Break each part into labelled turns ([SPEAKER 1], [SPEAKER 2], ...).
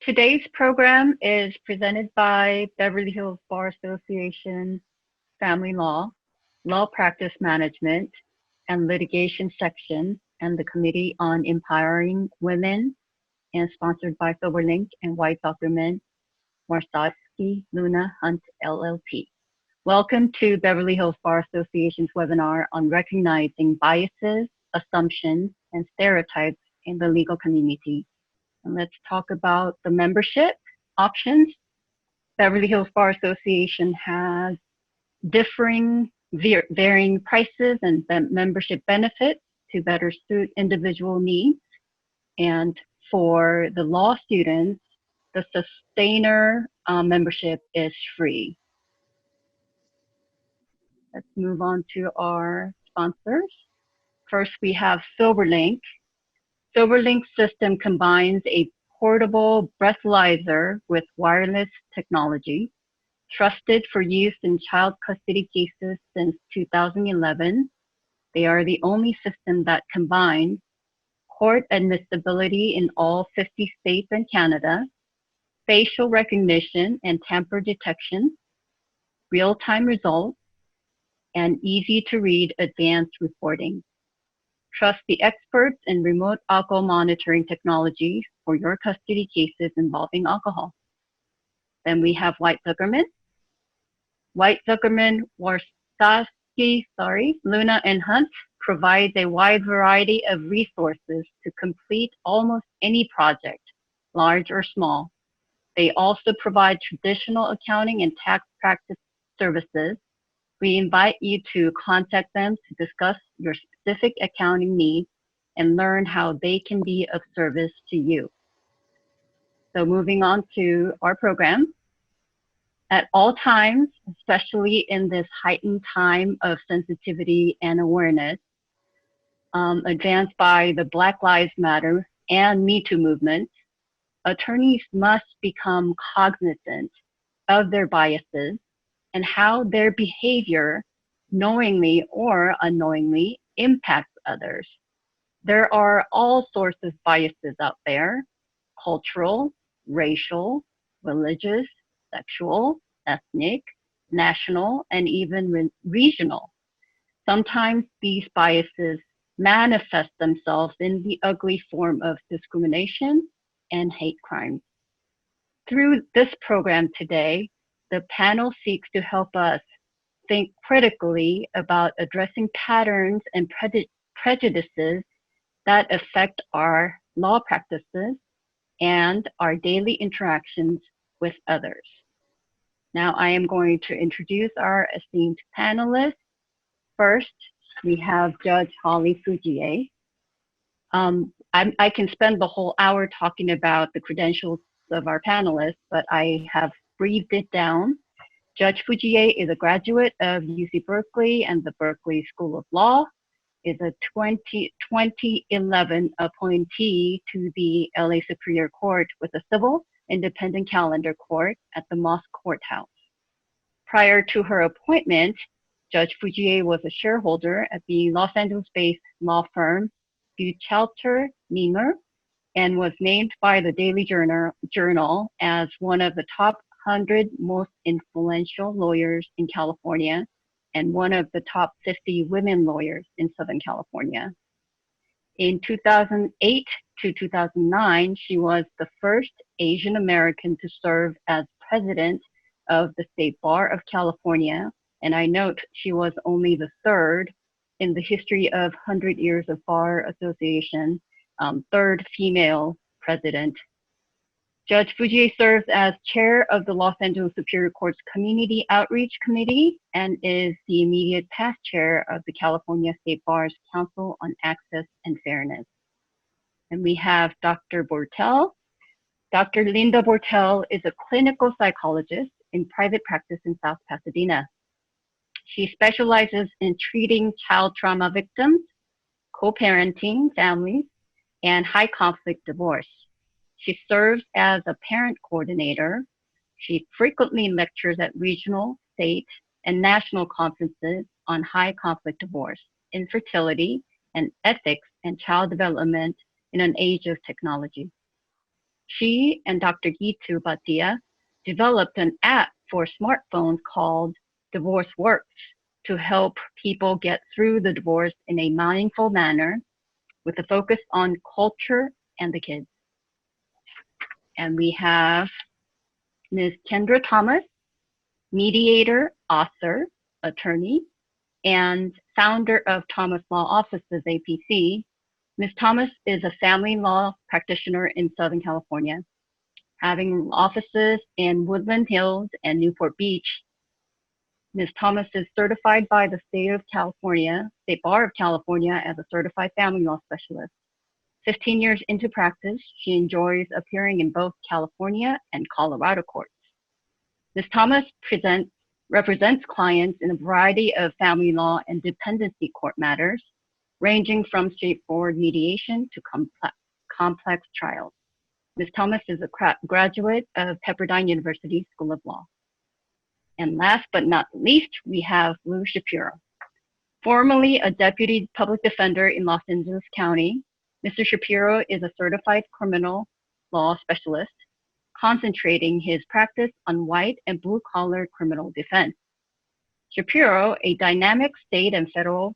[SPEAKER 1] Today's program is presented by Beverly Hills Bar Association Family Law, Law Practice Management, and Litigation Section, and the Committee on Empowering Women, and sponsored by Silverlink and White Document, Marsavsky, Luna, Hunt, LLP. Welcome to Beverly Hills Bar Association's webinar on recognizing biases, assumptions, and stereotypes in the legal community. And let's talk about the membership options. Beverly Hills Bar Association has varying prices and membership benefits to better suit individual needs. And for the law students, the sustainer membership is free. Let's move on to our sponsors. First, we have Silverlink. Silverlink system combines a portable breathalyzer with wireless technology. Trusted for use in child custody cases since 2011, they are the only system that combines court admissibility in all 50 states and Canada, facial recognition and tamper detection, real-time results, and easy-to-read advanced reporting. Trust the experts in remote alcohol monitoring technology for your custody cases involving alcohol. Then we have White Zuckerman. White Zuckerman, Warsawski, Luna, and Hunt provides a wide variety of resources to complete almost any project, large or small. They also provide traditional accounting and tax practice services. We invite you to contact them to discuss your specific accounting needs and learn how they can be of service to you. So moving on to our program. At all times, especially in this heightened time of sensitivity and awareness, advanced by the Black Lives Matter and Metoo movement, attorneys must become cognizant of their biases and how their behavior, knowingly or unknowingly, impacts others. There are all sorts of biases out there: cultural, racial, religious, sexual, ethnic, national, and even regional. Sometimes these biases manifest themselves in the ugly form of discrimination and hate crimes. Through this program today, the panel seeks to help us think critically about addressing patterns and prejudices that affect our law practices and our daily interactions with others. Now I am going to introduce our esteemed panelists. First, we have Judge Holly Fujie. I can spend the whole hour talking about the credentials of our panelists, but I have breathed it down. Judge Fujie is a graduate of UC Berkeley and the Berkeley School of Law, is a 2011 appointee to the LA Superior Court with a civil independent calendar court at the Moss Courthouse. Prior to her appointment, Judge Fujie was a shareholder at the Los Angeles-based law firm Buchalter Niemer and was named by the Daily Journal as one of the top 100 most influential lawyers in California and one of the top 50 women lawyers in Southern California. In 2008 to 2009, she was the first Asian American to serve as president of the State Bar of California, and I note she was only the third in the history of 100 years of Bar Association, third female president. Judge Fujie serves as chair of the Los Angeles Superior Court's Community Outreach Committee and is the immediate past chair of the California State Bar's Council on Access and Fairness. And we have Dr. Bortell. Dr. Linda Bortell is a clinical psychologist in private practice in South Pasadena. She specializes in treating child trauma victims, co-parenting families, and high conflict divorce. She serves as a parent coordinator. She frequently lectures at regional, state, and national conferences on high conflict divorce, infertility, and ethics and child development in an age of technology. She and Dr. Gitu Bhatia developed an app for smartphones called Divorce Works to help people get through the divorce in a mindful manner with a focus on culture and the kids. And we have Ms. Kendra Thomas, mediator, author, attorney, and founder of Thomas Law Offices, APC. Ms. Thomas is a family law practitioner in Southern California, having offices in Woodland Hills and Newport Beach. Ms. Thomas is certified by the State Bar of California as a certified family law specialist. 15 years into practice, she enjoys appearing in both California and Colorado courts. Ms. Thomas represents clients in a variety of family law and dependency court matters, ranging from straightforward mediation to complex trials. Ms. Thomas is a graduate of Pepperdine University School of Law. And last but not least, we have Lou Shapiro. Formerly a deputy public defender in Los Angeles County, Mr. Shapiro is a certified criminal law specialist, concentrating his practice on white and blue-collar criminal defense. Shapiro, a dynamic state and federal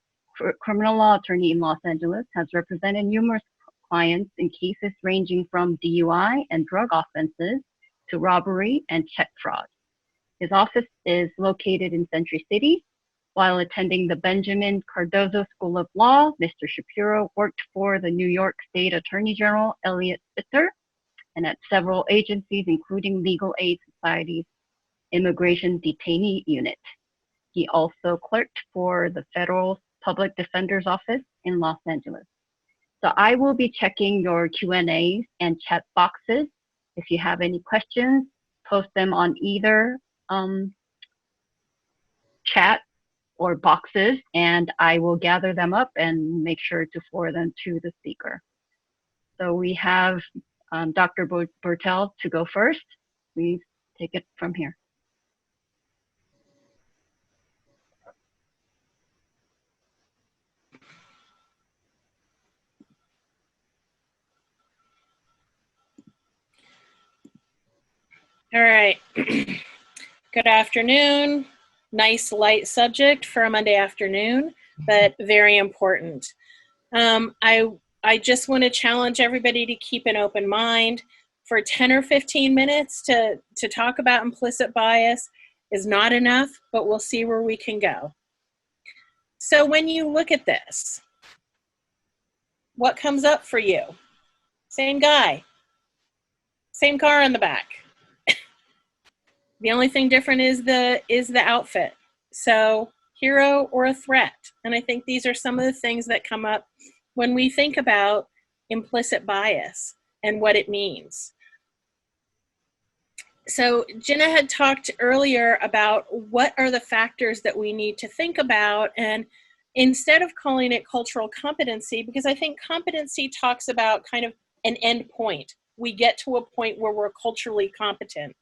[SPEAKER 1] criminal law attorney in Los Angeles, has represented numerous clients in cases ranging from DUI and drug offenses to robbery and check fraud. His office is located in Century City. While attending the Benjamin Cardozo School of Law, Mr. Shapiro worked for the New York State Attorney General Eliot Spitzer and at several agencies, including Legal Aid Society's Immigration Detainee Unit. He also clerked for the Federal Public Defender's Office in Los Angeles. So I will be checking your Q&As and chat boxes. If you have any questions, post them on either chat or boxes, and I will gather them up and make sure to forward them to the speaker. So we have Dr. Bortell to go first. Please take it from here.
[SPEAKER 2] All right. Good afternoon. Nice light subject for a Monday afternoon, but very important. I just want to challenge everybody to keep an open mind. For 10 or 15 minutes to talk about implicit bias is not enough, but we'll see where we can go. So when you look at this, what comes up for you? Same guy, same car in the back. The only thing different is the outfit. So hero or a threat. And I think these are some of the things that come up when we think about implicit bias and what it means. So Jinna had talked earlier about what are the factors that we need to think about, and instead of calling it cultural competency, because I think competency talks about kind of an end point. We get to a point where we're culturally competent.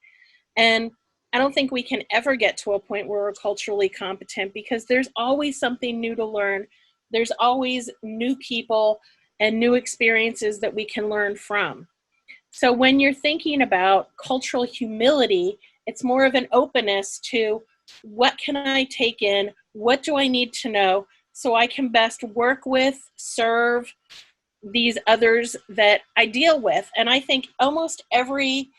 [SPEAKER 2] And I don't think we can ever get to a point where we're culturally competent, because there's always something new to learn. There's always new people and new experiences that we can learn from. So when you're thinking about cultural humility, it's more of an openness to what can I take in? What do I need to know so I can best work with, serve these others that I deal with? And I think almost every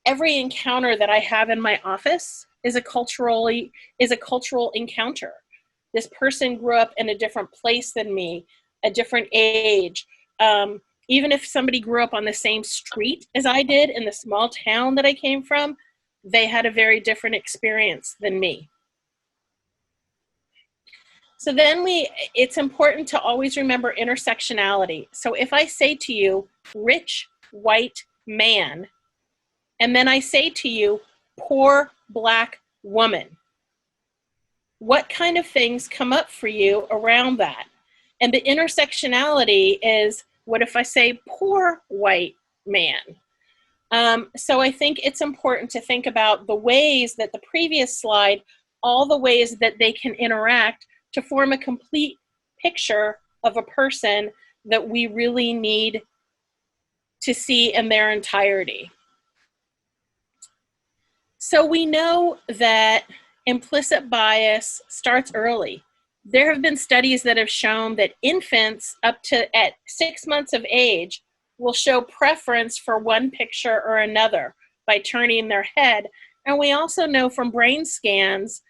[SPEAKER 2] encounter that I have in my office is a cultural encounter. This person grew up in a different place than me, a different age. Even if somebody grew up on the same street as I did in the small town that I came from, they had a very different experience than me. So then it's important to always remember intersectionality. So if I say to you, rich white man, and then I say to you, poor black woman, what kind of things come up for you around that? And the intersectionality is, what if I say poor white man? So I think it's important to think about the ways that the previous slide all the ways that they can interact to form a complete picture of a person that we really need to see in their entirety. So we know that implicit bias starts early. There have been studies that have shown that infants up to at 6 months of age will show preference for one picture or another by turning their head. And we also know from brain scans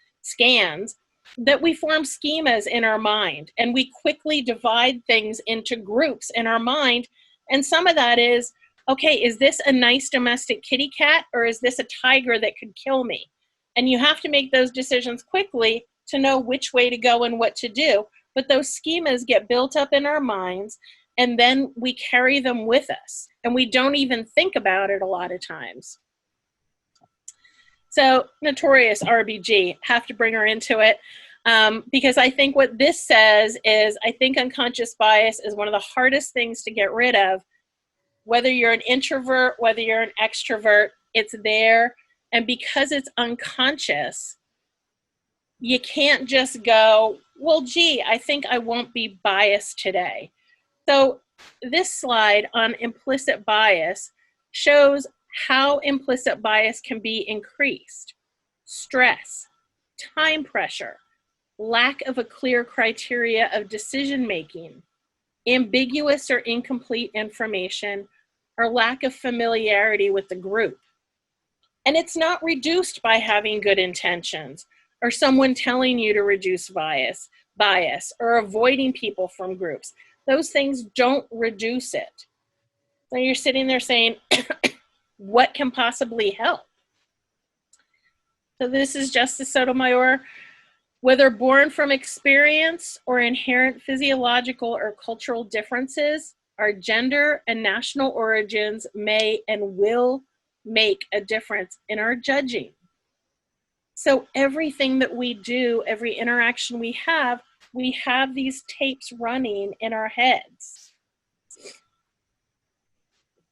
[SPEAKER 2] that we form schemas in our mind, and we quickly divide things into groups in our mind. And some of that is, okay, is this a nice domestic kitty cat, or is this a tiger that could kill me? And you have to make those decisions quickly to know which way to go and what to do. But those schemas get built up in our minds, and then we carry them with us, and we don't even think about it a lot of times. So notorious RBG, have to bring her into it, because I think what this says is, I think unconscious bias is one of the hardest things to get rid of. Whether you're an introvert, whether you're an extrovert, it's there. And because it's unconscious, you can't just go, well, gee, I think I won't be biased today. So this slide on implicit bias shows how implicit bias can be increased. Stress, time pressure, lack of a clear criteria of decision-making, ambiguous or incomplete information, or lack of familiarity with the group. And it's not reduced by having good intentions or someone telling you to reduce bias, or avoiding people from groups. Those things don't reduce it. So you're sitting there saying, what can possibly help? So this is Justice Sotomayor. Whether born from experience or inherent physiological or cultural differences, our gender and national origins may and will make a difference in our judging. So everything that we do, every interaction we have these tapes running in our heads.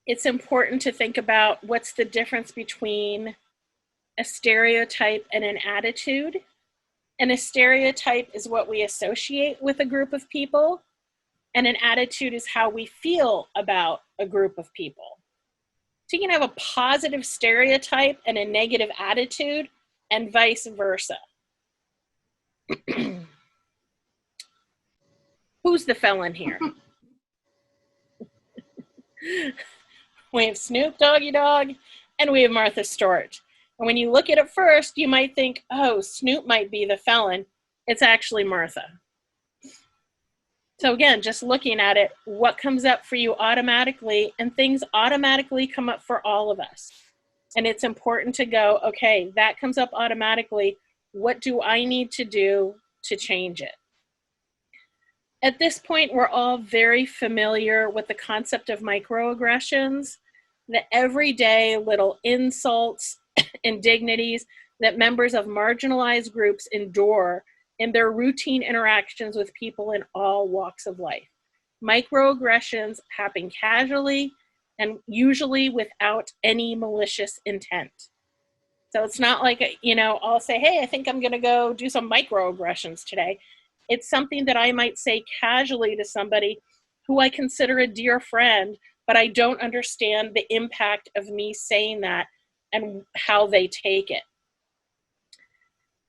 [SPEAKER 2] It's important to think about what's the difference between a stereotype and an attitude. And a stereotype is what we associate with a group of people, and an attitude is how we feel about a group of people. So you can have a positive stereotype and a negative attitude, and vice versa. Who's the felon here? We have Snoop Doggy Dogg, and we have Martha Stewart. And when you look at it first, you might think, oh, Snoop might be the felon. It's actually Martha. So again, just looking at it, what comes up for you automatically, and things automatically come up for all of us. And it's important to go, okay, that comes up automatically. What do I need to do to change it? At this point, we're all very familiar with the concept of microaggressions, the everyday little insults, indignities that members of marginalized groups endure in their routine interactions with people in all walks of life. Microaggressions happen casually and usually without any malicious intent. So it's not like, I'll say, hey, I think I'm gonna go do some microaggressions today. It's something that I might say casually to somebody who I consider a dear friend, but I don't understand the impact of me saying that and how they take it.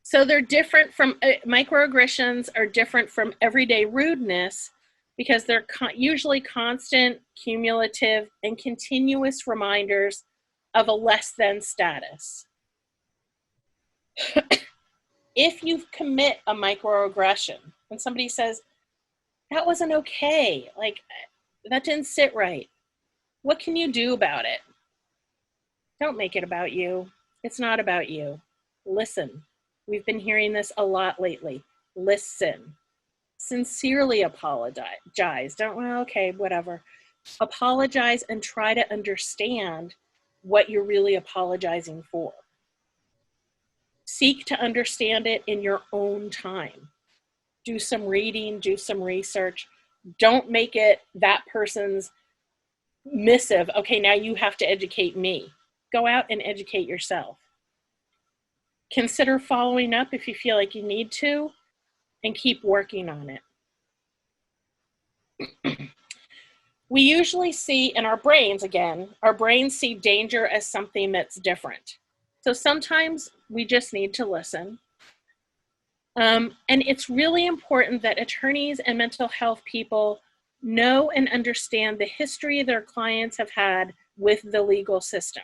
[SPEAKER 2] So they're different from, microaggressions are different from everyday rudeness because they're usually constant, cumulative, and continuous reminders of a less than status. If you commit a microaggression and somebody says, that wasn't okay, like that didn't sit right, what can you do about it? Don't make it about you. It's not about you. Listen. We've been hearing this a lot lately. Listen. Sincerely apologize. Okay, whatever. Apologize and try to understand what you're really apologizing for. Seek to understand it in your own time. Do some reading, do some research. Don't make it that person's missive. Okay, now you have to educate me. Go out and educate yourself. Consider following up if you feel like you need to, and keep working on it. We usually see in our brains, again, our brains see danger as something that's different. So sometimes we just need to listen. And it's really important that attorneys and mental health people know and understand the history their clients have had with the legal system,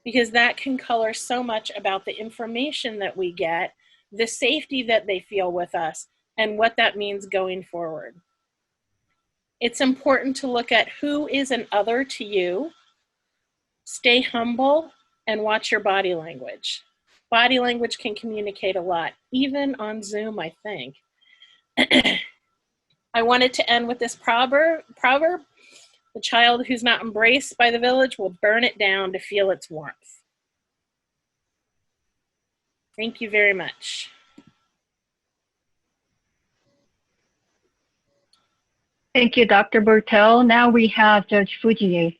[SPEAKER 2] because that can color so much about the information that we get, the safety that they feel with us, and what that means going forward. It's important to look at who is an other to you, stay humble, and watch your body language. Body language can communicate a lot, even on Zoom, I think. I wanted to end with this proverb. The child who's not embraced by the village will burn it down to feel its warmth. Thank you very much.
[SPEAKER 1] Thank you, Dr. Bortell. Now we have Judge Fujii.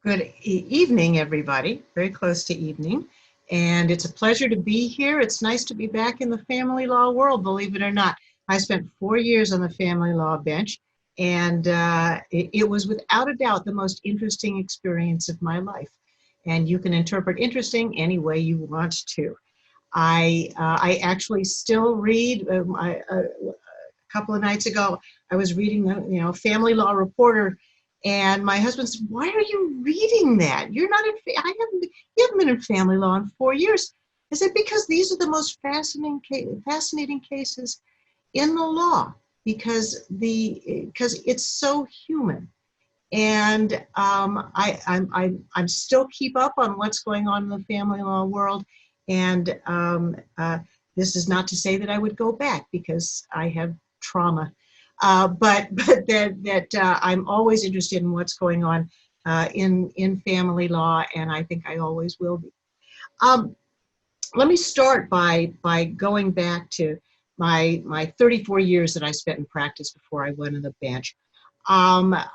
[SPEAKER 3] Good evening, everybody. Very close to evening. And it's a pleasure to be here. It's nice to be back in the family law world, believe it or not. I spent 4 years on the family law bench, and it was without a doubt the most interesting experience of my life. And you can interpret interesting any way you want to. I actually still read, a couple of nights ago, I was reading the Family Law Reporter, and my husband said, "Why are you reading that? You're not in, you haven't been in family law in 4 years." I said, "Because these are the most fascinating cases in the law, because it's so human." And I'm still keep up on what's going on in the family law world. And this is not to say that I would go back, because I have trauma. But that I'm always interested in what's going on in family law, and I think I always will be. Let me start by going back to my 34 years that I spent in practice before I went on the bench.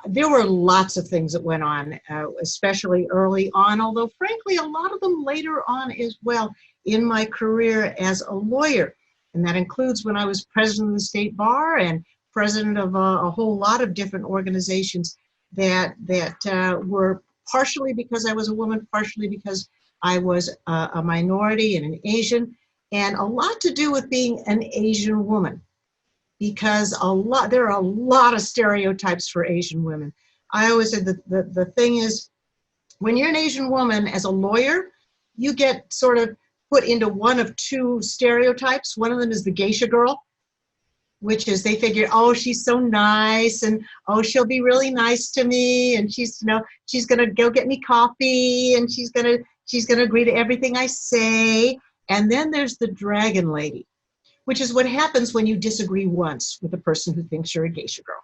[SPEAKER 3] There were lots of things that went on, especially early on, although frankly, a lot of them later on as well in my career as a lawyer. And that includes when I was president of the state bar and president of a whole lot of different organizations that were partially because I was a woman, partially because I was a minority and an Asian, and a lot to do with being an Asian woman, because there are a lot of stereotypes for Asian women. I always said that the thing is, when you're an Asian woman as a lawyer, you get sort of put into one of two stereotypes. One of them is the Geisha Girl, which is they figure, oh, she's so nice, and oh, she'll be really nice to me, and she's gonna go get me coffee, and she's gonna agree to everything I say. And then there's the Dragon Lady, which is what happens when you disagree once with a person who thinks you're a Geisha Girl.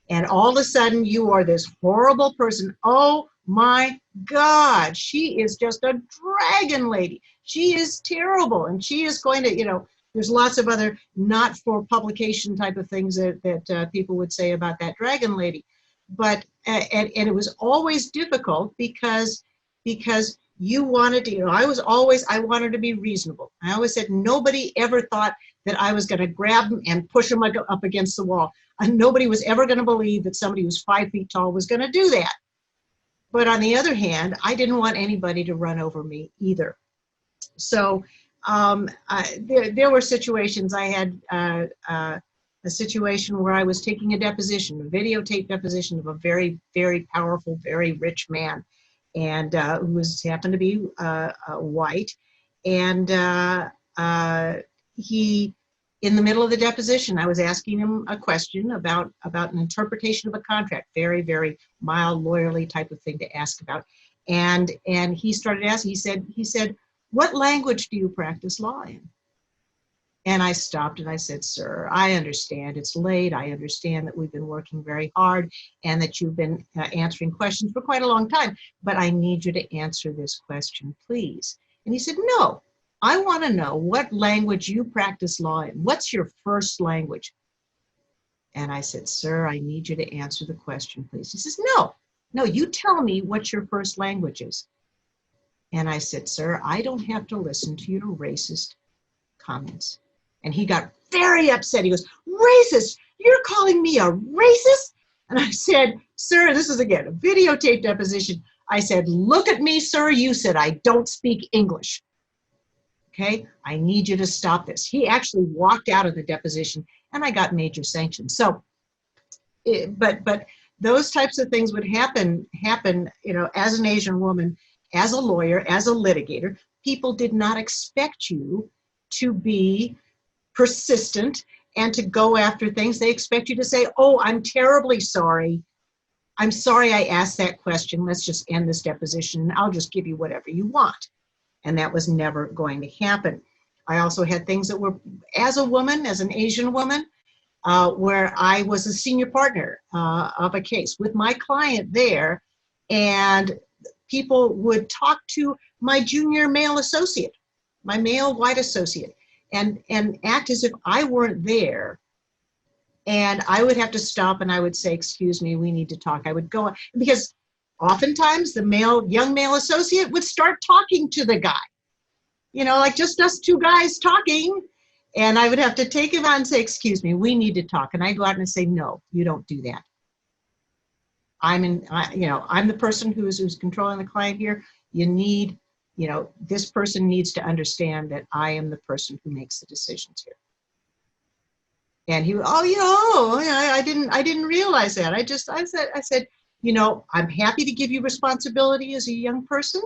[SPEAKER 3] And all of a sudden you are this horrible person. Oh my God, she is just a Dragon Lady. She is terrible, and she is going to, there's lots of other not for publication type of things that people would say about that Dragon Lady. But, and it was always difficult because you wanted to, I wanted to be reasonable. I always said nobody ever thought that I was going to grab them and push them up against the wall. And nobody was ever going to believe that somebody who's 5 feet tall was going to do that. But on the other hand, I didn't want anybody to run over me either. So there were situations. I had a situation where I was taking a deposition, a videotape deposition of a very, very powerful, very rich man, and who happened to be white. And he, in the middle of the deposition, I was asking him a question about an interpretation of a contract, very, very mild, lawyerly type of thing to ask about. And he started asking, he said, "What language do you practice law in?" And I stopped and I said, "Sir, I understand it's late. I understand that we've been working very hard and that you've been answering questions for quite a long time, but I need you to answer this question, please." And he said, "No, I want to know what language you practice law in. What's your first language?" And I said, "Sir, I need you to answer the question, please." He says, No, you tell me what your first language is." And I said, sir, I don't have to listen to your racist comments. And he got very upset. He goes, racist? You're calling me a racist? And I said, sir, this is again a videotaped deposition. I said, look at me, sir. You said I don't speak English. Okay, I need you to stop this. He actually walked out of the deposition and I got major sanctions. So, but those types of things would happen, you know, as an Asian woman, as a lawyer, as a litigator. People did not expect you to be persistent and to go after things. They expect you to say, oh, I'm terribly sorry. I'm sorry I asked that question. Let's just end this deposition and I'll just give you whatever you want. And that was never going to happen. I also had things that were, as a woman, as an Asian woman, where I was a senior partner of a case with my client there, and people would talk to my junior male associate, my male white associate, and act as if I weren't there. And I would have to stop and I would say, excuse me, we need to talk. I would go, because oftentimes the young male associate would start talking to the guy, you know, like just us two guys talking. And I would have to take him out and say, excuse me, we need to talk. And I'd go out and say, no, you don't do that. I'm the person who's controlling the client here. You need, you know, this person needs to understand that I am the person who makes the decisions here. And he, oh, you know, I didn't realize that. I said, you know, I'm happy to give you responsibility as a young person,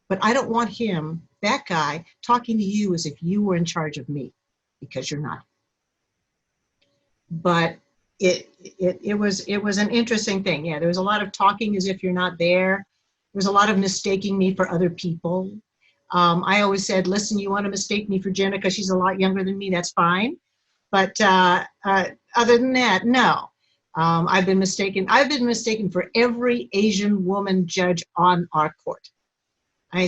[SPEAKER 3] but I don't want him, that guy, talking to you as if you were in charge of me, because you're not. But it was an interesting thing. Yeah, there was a lot of talking as if you're not there. There was a lot of mistaking me for other people. I always said, listen, you want to mistake me for Jinna because she's a lot younger than me, that's fine. But other than that, no. I've been mistaken for every Asian woman judge on our court. And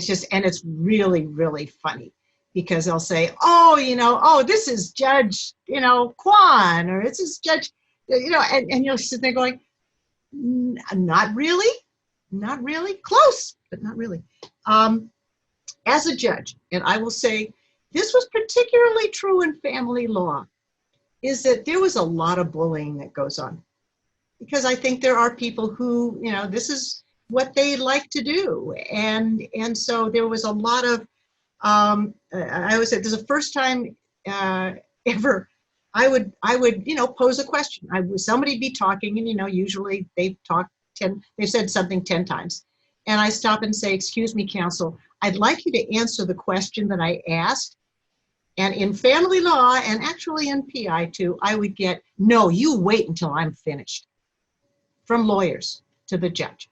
[SPEAKER 3] it's really, really funny, because they'll say, oh, you know, oh, this is Judge, you know, Kwan, or this is Judge, you know, and you'll sit there going, not really, close, but not really. As a judge, and I will say this was particularly true in family law, is that there was a lot of bullying that goes on. Because I think there are people who, you know, this is what they like to do. And so there was a lot of, I always said, this is the first time ever I would, you know, pose a question. Somebody be talking, and, you know, usually they've said something 10 times. And I stop and say, excuse me, counsel, I'd like you to answer the question that I asked. And in family law, and actually in PI too, I would get, no, you wait until I'm finished, from lawyers to the judge,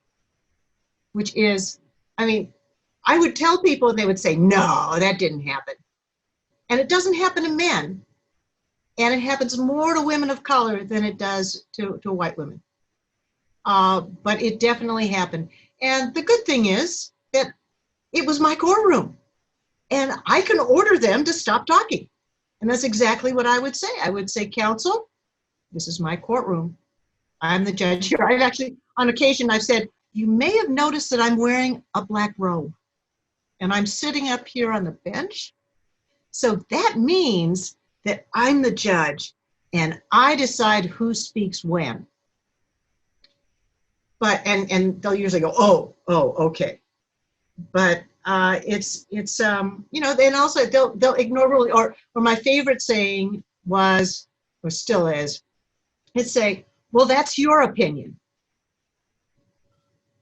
[SPEAKER 3] which is, I mean, I would tell people and they would say, no, that didn't happen. And it doesn't happen to men. And it happens more to women of color than it does to white women. But it definitely happened. And the good thing is that it was my courtroom. And I can order them to stop talking. And that's exactly what I would say. I would say, counsel, this is my courtroom. I'm the judge here. I've actually, on occasion, I've said, you may have noticed that I'm wearing a black robe and I'm sitting up here on the bench. So that means that I'm the judge and I decide who speaks when. But, and they'll usually go, oh, okay. But it's you know, and also they'll ignore really, or my favorite saying was, or still is, it's say, well, that's your opinion.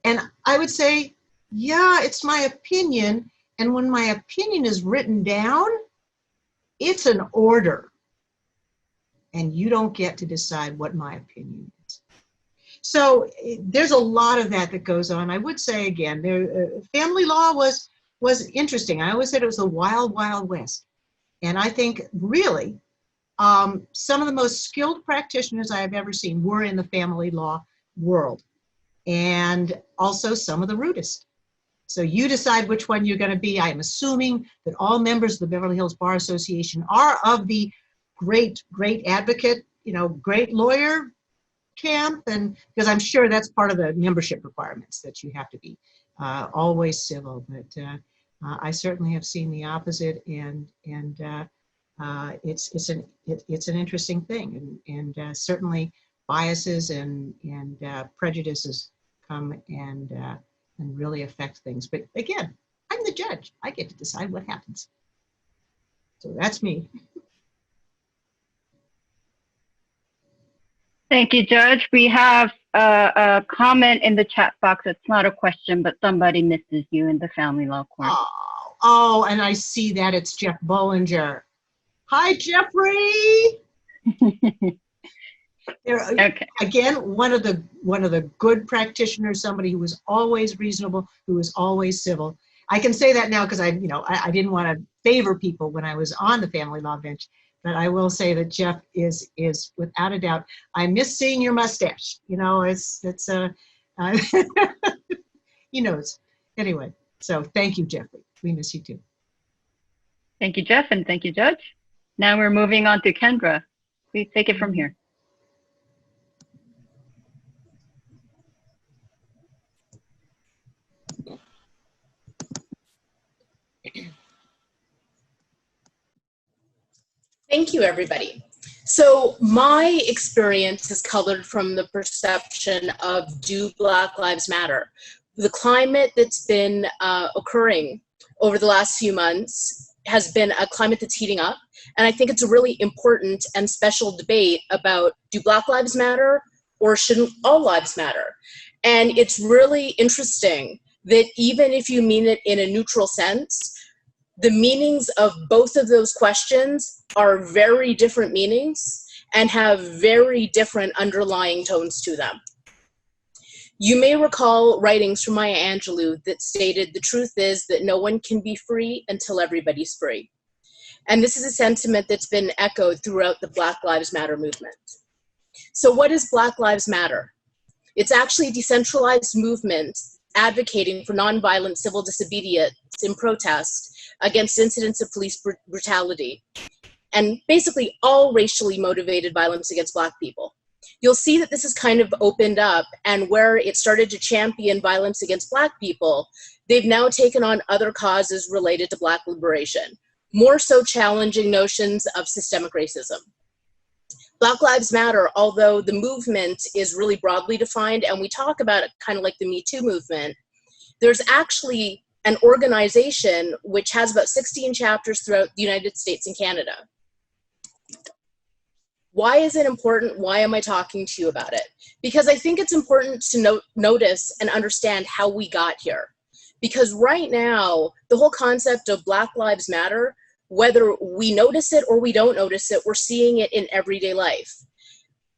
[SPEAKER 3] And I would say, yeah, it's my opinion. And when my opinion is written down, it's an order. And you don't get to decide what my opinion is. So there's a lot of that goes on. I would say, again, family law was interesting. I always said it was the wild, wild west. And I think really some of the most skilled practitioners I have ever seen were in the family law world, and also some of the rudest. So you decide which one you're going to be. I am assuming that all members of the Beverly Hills Bar Association are of the great advocate, you know, great lawyer camp, and because I'm sure that's part of the membership requirements, that you have to be always civil. But I certainly have seen the opposite, and it's an interesting thing, and certainly biases and prejudices come and really affect things. But again, I'm the judge. I get to decide what happens. So that's me.
[SPEAKER 1] Thank you, Judge. We have a comment in the chat box. It's not a question, but somebody misses you in the family law court.
[SPEAKER 3] Oh, and I see that it's Jeff Bollinger. Hi, Jeffrey. Okay. Again, one of the good practitioners, somebody who was always reasonable, who was always civil. I can say that now because I didn't want to favor people when I was on the family law bench, but I will say that Jeff is without a doubt. I miss seeing your mustache. You know, it's he knows. Anyway, so thank you, Jeffrey. We miss you too.
[SPEAKER 1] Thank you, Jeff, and thank you, Judge. Now we're moving on to Kendra. Please take it from here.
[SPEAKER 4] Thank you, everybody. So my experience is colored from the perception of do Black Lives Matter? The climate that's been occurring over the last few months has been a climate that's heating up. And I think it's a really important and special debate about do Black Lives matter or shouldn't all lives matter? And it's really interesting that even if you mean it in a neutral sense, the meanings of both of those questions are very different meanings and have very different underlying tones to them. You may recall writings from Maya Angelou that stated, the truth is that no one can be free until everybody's free. And this is a sentiment that's been echoed throughout the Black Lives Matter movement. So what is Black Lives Matter? It's actually a decentralized movement advocating for nonviolent civil disobedience in protest against incidents of police brutality, and basically all racially motivated violence against Black people. You'll see that this has kind of opened up, and where it started to champion violence against Black people, they've now taken on other causes related to Black liberation, more so challenging notions of systemic racism. Black Lives Matter, although the movement is really broadly defined, and we talk about it kind of like the Metoo movement, there's actually an organization which has about 16 chapters throughout the United States and Canada. Why is it important? Why am I talking to you about it? Because I think it's important to notice and understand how we got here. Because right now, the whole concept of Black Lives Matter, whether we notice it or we don't notice it, we're seeing it in everyday life.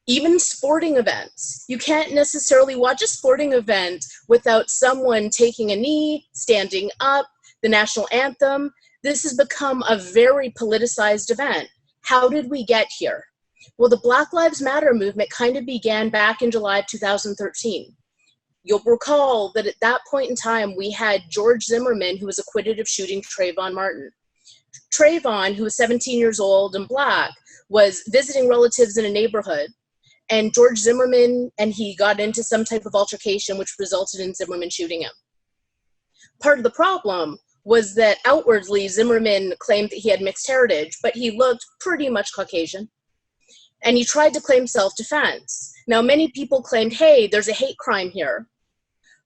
[SPEAKER 4] Even sporting events. You can't necessarily watch a sporting event without someone taking a knee, standing up, the national anthem. This has become a very politicized event. How did we get here? Well, the Black Lives Matter movement kind of began back in July of 2013. You'll recall that at that point in time, we had George Zimmerman, who was acquitted of shooting Trayvon Martin. Trayvon, who was 17 years old and Black, was visiting relatives in a neighborhood. And George Zimmerman and he got into some type of altercation which resulted in Zimmerman shooting him. Part of the problem was that outwardly Zimmerman claimed that he had mixed heritage, but he looked pretty much Caucasian. And he tried to claim self-defense. Now, many people claimed, hey, there's a hate crime here.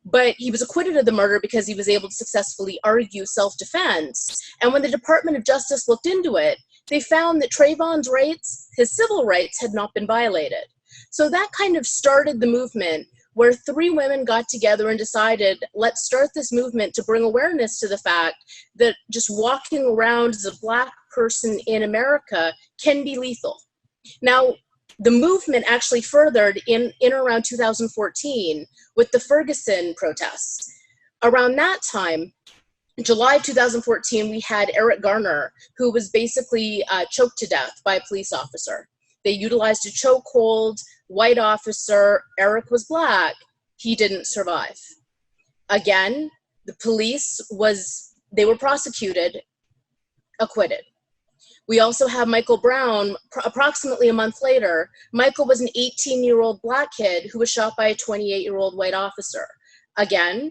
[SPEAKER 4] But he was acquitted of the murder because he was able to successfully argue self-defense. And when the Department of Justice looked into it, they found that Trayvon's rights, his civil rights, had not been violated. So that kind of started the movement where 3 women got together and decided, let's start this movement to bring awareness to the fact that just walking around as a Black person in America can be lethal. Now, the movement actually furthered in around 2014 with the Ferguson protests. Around that time, in July of 2014, we had Eric Garner, who was basically choked to death by a police officer. They utilized a chokehold, white officer, Eric was Black, he didn't survive. Again, the police they were prosecuted, acquitted. We also have Michael Brown, approximately a month later. Michael was an 18-year-old Black kid who was shot by a 28-year-old white officer. Again,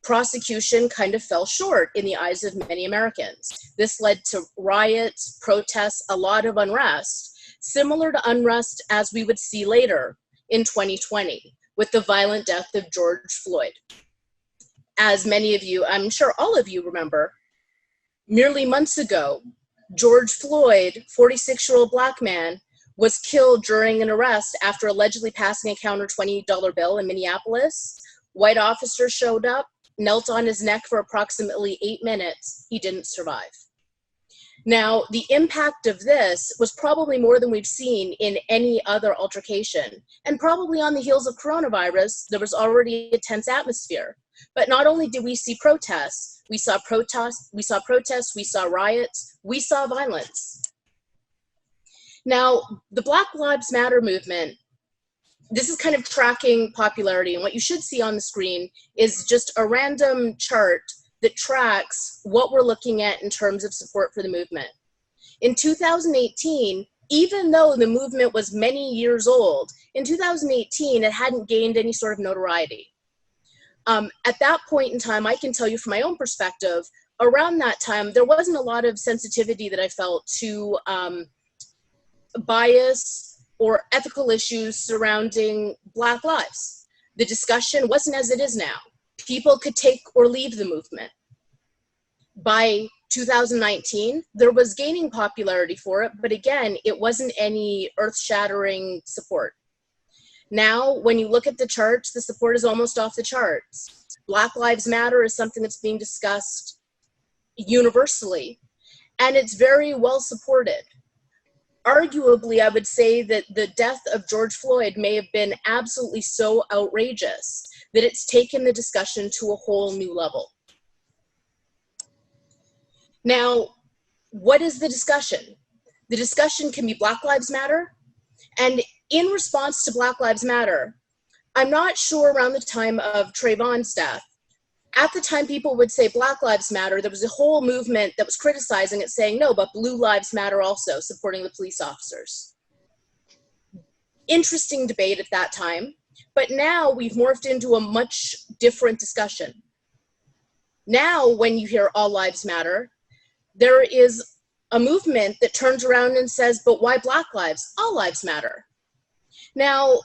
[SPEAKER 4] prosecution kind of fell short in the eyes of many Americans. This led to riots, protests, a lot of unrest, similar to unrest as we would see later in 2020 with the violent death of George Floyd. As many of you, I'm sure all of you remember, merely months ago, George Floyd, 46-year-old Black man, was killed during an arrest after allegedly passing a counter $20 bill in Minneapolis. White officers showed up, knelt on his neck for approximately 8 minutes. He didn't survive. Now, the impact of this was probably more than we've seen in any other altercation. And probably on the heels of coronavirus, there was already a tense atmosphere. But not only did we see protests, we saw riots, we saw violence. Now, the Black Lives Matter movement, this is kind of tracking popularity, and what you should see on the screen is just a random chart that tracks what we're looking at in terms of support for the movement. In 2018, even though the movement was many years old, in 2018, it hadn't gained any sort of notoriety. At that point in time, I can tell you from my own perspective, around that time, there wasn't a lot of sensitivity that I felt to bias or ethical issues surrounding Black lives. The discussion wasn't as it is now. People could take or leave the movement. By 2019, there was gaining popularity for it, but again, it wasn't any earth-shattering support. Now, when you look at the charts, the support is almost off the charts. Black Lives Matter is something that's being discussed universally, and it's very well supported. Arguably, I would say that the death of George Floyd may have been absolutely so outrageous that it's taken the discussion to a whole new level. Now, what is the discussion? The discussion can be Black Lives Matter, and in response to Black Lives Matter, I'm not sure around the time of Trayvon's death, at the time people would say Black Lives Matter, there was a whole movement that was criticizing it saying, no, but Blue Lives Matter also, supporting the police officers. Interesting debate at that time, but now we've morphed into a much different discussion. Now, when you hear All Lives Matter, there is a movement that turns around and says, but why Black lives? All lives matter. Now,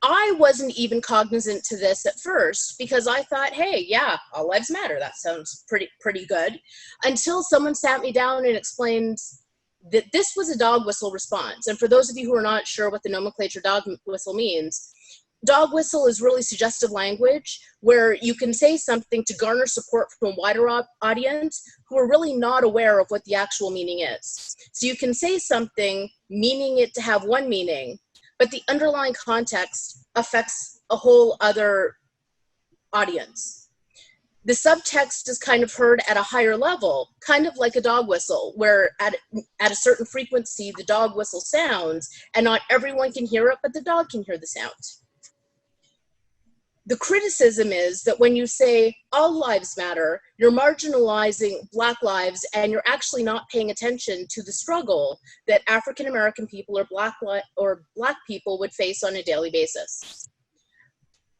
[SPEAKER 4] I wasn't even cognizant to this at first because I thought, hey, yeah, all lives matter. That sounds pretty good. Until someone sat me down and explained that this was a dog whistle response. And for those of you who are not sure what the nomenclature dog whistle means, dog whistle is really suggestive language where you can say something to garner support from a wider audience who are really not aware of what the actual meaning is. So you can say something meaning it to have one meaning, but the underlying context affects a whole other audience. The subtext is kind of heard at a higher level, kind of like a dog whistle, where at a certain frequency, the dog whistle sounds, and not everyone can hear it, but the dog can hear the sound. The criticism is that when you say all lives matter, you're marginalizing Black lives and you're actually not paying attention to the struggle that African-American people or Black people would face on a daily basis.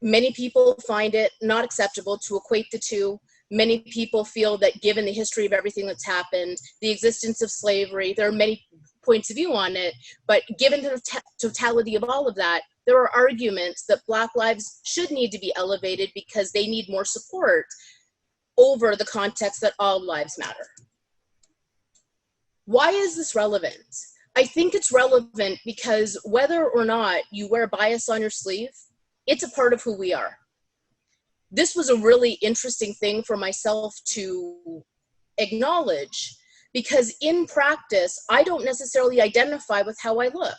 [SPEAKER 4] Many people find it not acceptable to equate the two. Many people feel that given the history of everything that's happened, the existence of slavery, there are many points of view on it, but given the totality of all of that, there are arguments that Black lives should need to be elevated because they need more support over the context that all lives matter. Why is this relevant? I think it's relevant because whether or not you wear bias on your sleeve, it's a part of who we are. This was a really interesting thing for myself to acknowledge because in practice, I don't necessarily identify with how I look.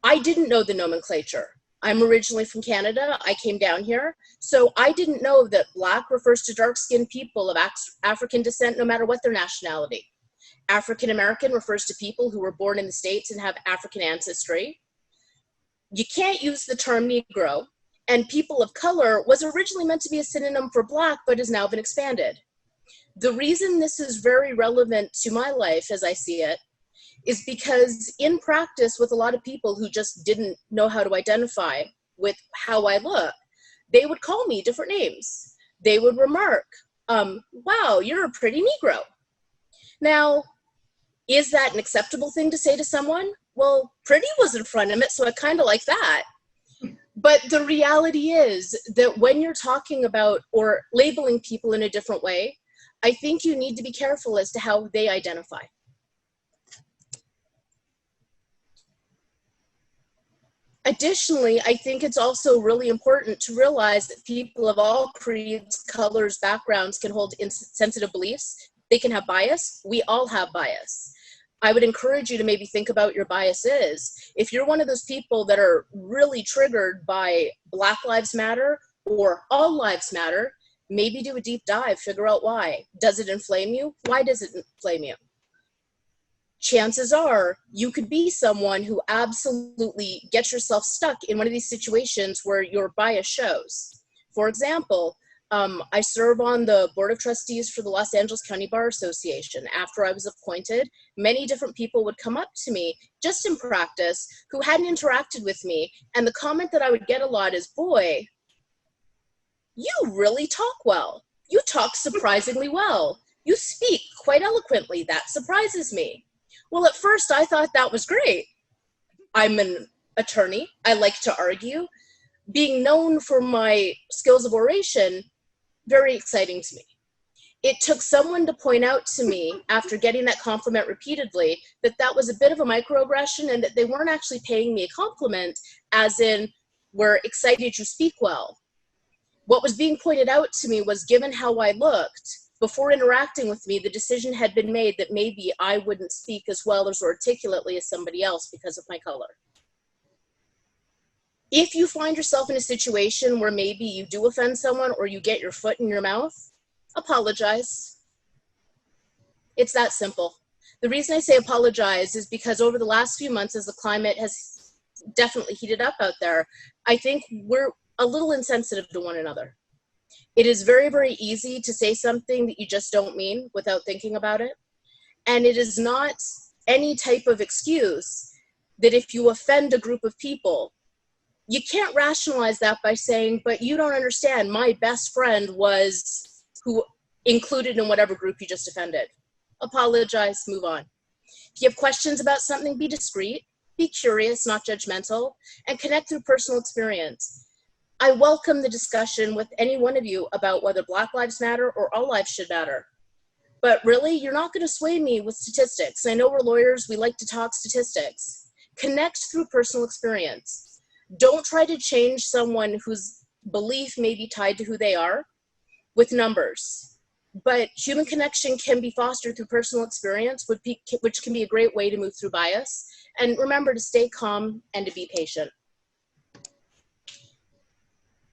[SPEAKER 4] I didn't know the nomenclature. I'm originally from Canada. I came down here. So I didn't know that Black refers to dark-skinned people of African descent, no matter what their nationality. African American refers to people who were born in the States and have African ancestry. You can't use the term Negro, and people of color was originally meant to be a synonym for Black, but has now been expanded. The reason this is very relevant to my life as I see it is because in practice with a lot of people who just didn't know how to identify with how I look, they would call me different names. they would remark, wow, you're a pretty Negro. Now, is that an acceptable thing to say to someone? Well, pretty was in front of it, so I kind of like that. But the reality is that when you're talking about or labeling people in a different way, I think you need to be careful as to how they identify. Additionally, I think it's also really important to realize that people of all creeds, colors, backgrounds can hold insensitive beliefs. They can have bias. We all have bias. I would encourage you to maybe think about your biases. If you're one of those people that are really triggered by Black Lives Matter or All Lives Matter, maybe do a deep dive, figure out why. Does it inflame you? Why does it inflame you? Chances are you could be someone who absolutely gets yourself stuck in one of these situations where your bias shows. For example, I serve on the Board of Trustees for the Los Angeles County Bar Association. After I was appointed, many different people would come up to me just in practice who hadn't interacted with me. And the comment that I would get a lot is, boy, you really talk well. You talk surprisingly well. You speak quite eloquently. That surprises me. Well, at first I thought that was great. I'm an attorney. I like to argue. Being known for my skills of oration, very exciting to me. It took someone to point out to me after getting that compliment repeatedly that that was a bit of a microaggression and that they weren't actually paying me a compliment, as in, we're excited you speak well. What was being pointed out to me was, given how I looked, before interacting with me, the decision had been made that maybe I wouldn't speak as well as articulately as somebody else because of my color. If you find yourself in a situation where maybe you do offend someone or you get your foot in your mouth, apologize. It's that simple. The reason I say apologize is because over the last few months, as the climate has definitely heated up out there, I think we're a little insensitive to one another. It is very, very easy to say something that you just don't mean without thinking about it. And it is not any type of excuse that if you offend a group of people, you can't rationalize that by saying, but you don't understand, my best friend was who included in whatever group you just offended. Apologize, move on. If you have questions about something, be discreet, be curious, not judgmental, and connect through personal experience. I welcome the discussion with any one of you about whether Black Lives Matter or all lives should matter. But really, you're not going to sway me with statistics. I know we're lawyers, we like to talk statistics. Connect through personal experience. Don't try to change someone whose belief may be tied to who they are with numbers. But human connection can be fostered through personal experience, which can be a great way to move through bias. And remember to stay calm and to be patient.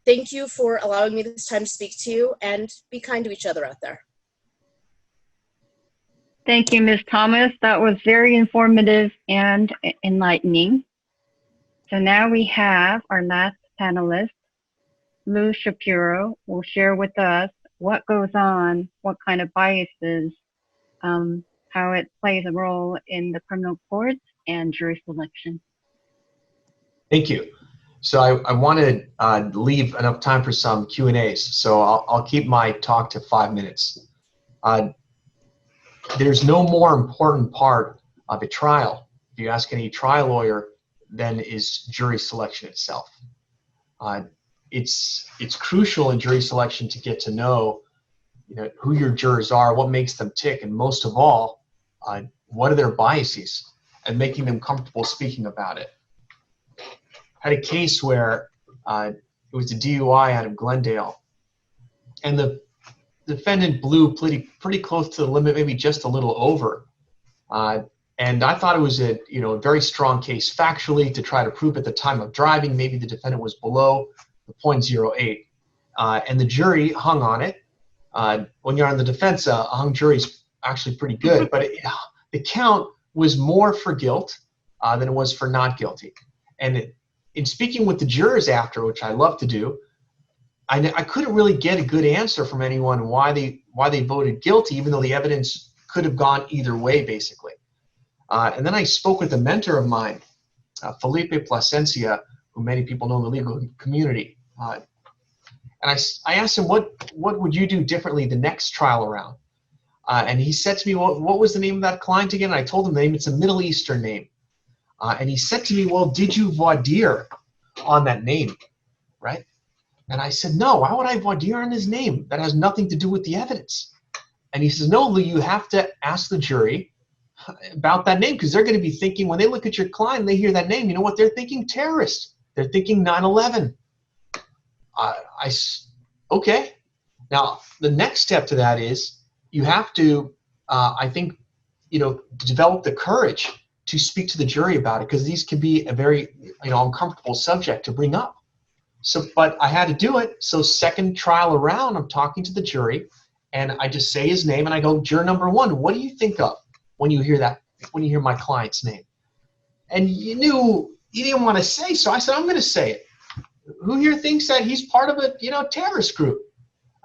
[SPEAKER 4] Thank you for allowing me this time to speak to you, and be kind to each other out there.
[SPEAKER 1] Thank you, Ms. Thomas. That was very informative and enlightening. So now we have our last panelist, Lou Shapiro, will share with us what goes on, what kind of biases, how it plays a role in the criminal courts and jury selection.
[SPEAKER 5] Thank you. So I want to leave enough time for some Q&As, so I'll keep my talk to 5 minutes. There's no more important part of a trial, if you ask any trial lawyer, than is jury selection itself. It's crucial in jury selection to get to know, who your jurors are, what makes them tick, and most of all, what are their biases, and making them comfortable speaking about it. I had a case where it was a DUI out of Glendale, and the defendant blew pretty close to the limit, maybe just a little over. And I thought it was a very strong case factually to try to prove at the time of driving maybe the defendant was below the 0.08. And the jury hung on it. When you're on the defense, a hung jury is actually pretty good, but the count was more for guilt than it was for not guilty. And in speaking with the jurors after, which I love to do, I couldn't really get a good answer from anyone why they voted guilty, even though the evidence could have gone either way, basically. And then I spoke with a mentor of mine, Felipe Plasencia, who many people know in the legal community. And I asked him, what would you do differently the next trial around? And he said to me, well, what was the name of that client again? And I told him the name. It's a Middle Eastern name. And he said to me, well, did you voir dire on that name, right? And I said, no, why would I voir dire on his name? That has nothing to do with the evidence. And he says, no, Lou, you have to ask the jury about that name, because they're going to be thinking, when they look at your client and they hear that name, you know what they're thinking? Terrorist. They're thinking 9/11. Okay. Now, the next step to that is you have to, I think, develop the courage to speak to the jury about it, because these can be a very, uncomfortable subject to bring up. So, but I had to do it. So second trial around, I'm talking to the jury, and I just say his name, and I go, juror number 1, what do you think of when you hear my client's name? And you knew he didn't want to say, so I said, I'm going to say it. Who here thinks that he's part of a, terrorist group?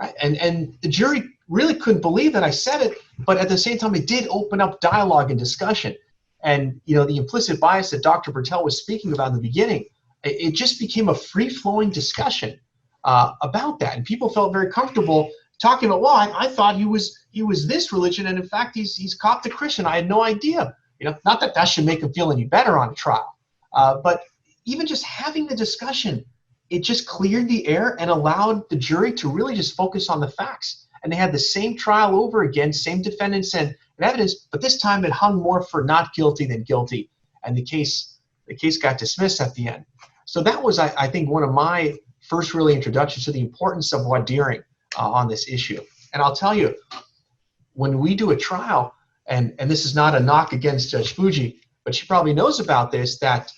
[SPEAKER 5] Right? And the jury really couldn't believe that I said it, but at the same time, it did open up dialogue and discussion. And, the implicit bias that Dr. Bortell was speaking about in the beginning, it just became a free-flowing discussion about that. And people felt very comfortable talking about, well, I thought he was this religion, and in fact, he's Coptic Christian. I had no idea. Not that should make him feel any better on trial, but even just having the discussion, it just cleared the air and allowed the jury to really just focus on the facts. And they had the same trial over again, same defendants and evidence, but this time it hung more for not guilty than guilty, and the case got dismissed at the end. So that was, I think, one of my first really introductions to the importance of voir diring on this issue. And I'll tell you, when we do a trial, and this is not a knock against Judge Fujii, but she probably knows about this, that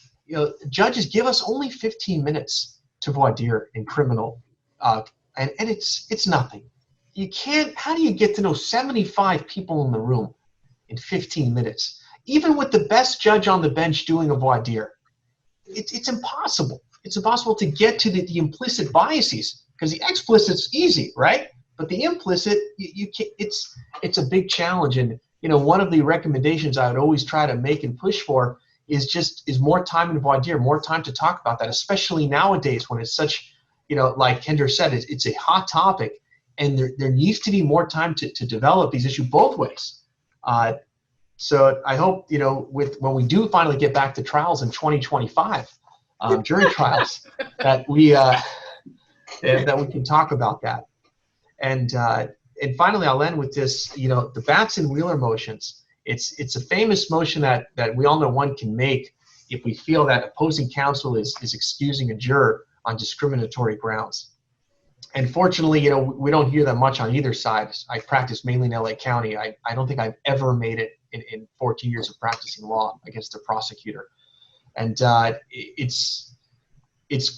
[SPEAKER 5] judges give us only 15 minutes to voir dire in criminal, and it's nothing. You can't. How do you get to know 75 people in the room in 15 minutes? Even with the best judge on the bench doing a voir dire, it's impossible. It's impossible to get to the implicit biases, because the explicit's easy, right? But the implicit, you can't, it's a big challenge. And one of the recommendations I would always try to make and push for is more time in voir dire, more time to talk about that, especially nowadays when it's such, like Kendra said, it's a hot topic, and there needs to be more time to develop these issues both ways. So I hope, when we do finally get back to trials in 2025, jury trials, that we can talk about that. And finally, I'll end with this, the Batson-Wheeler motions. It's a famous motion that we all know one can make if we feel that opposing counsel is excusing a juror on discriminatory grounds. And fortunately, we don't hear that much on either side. I practice mainly in LA County. I don't think I've ever made it in 14 years of practicing law against a prosecutor. And it's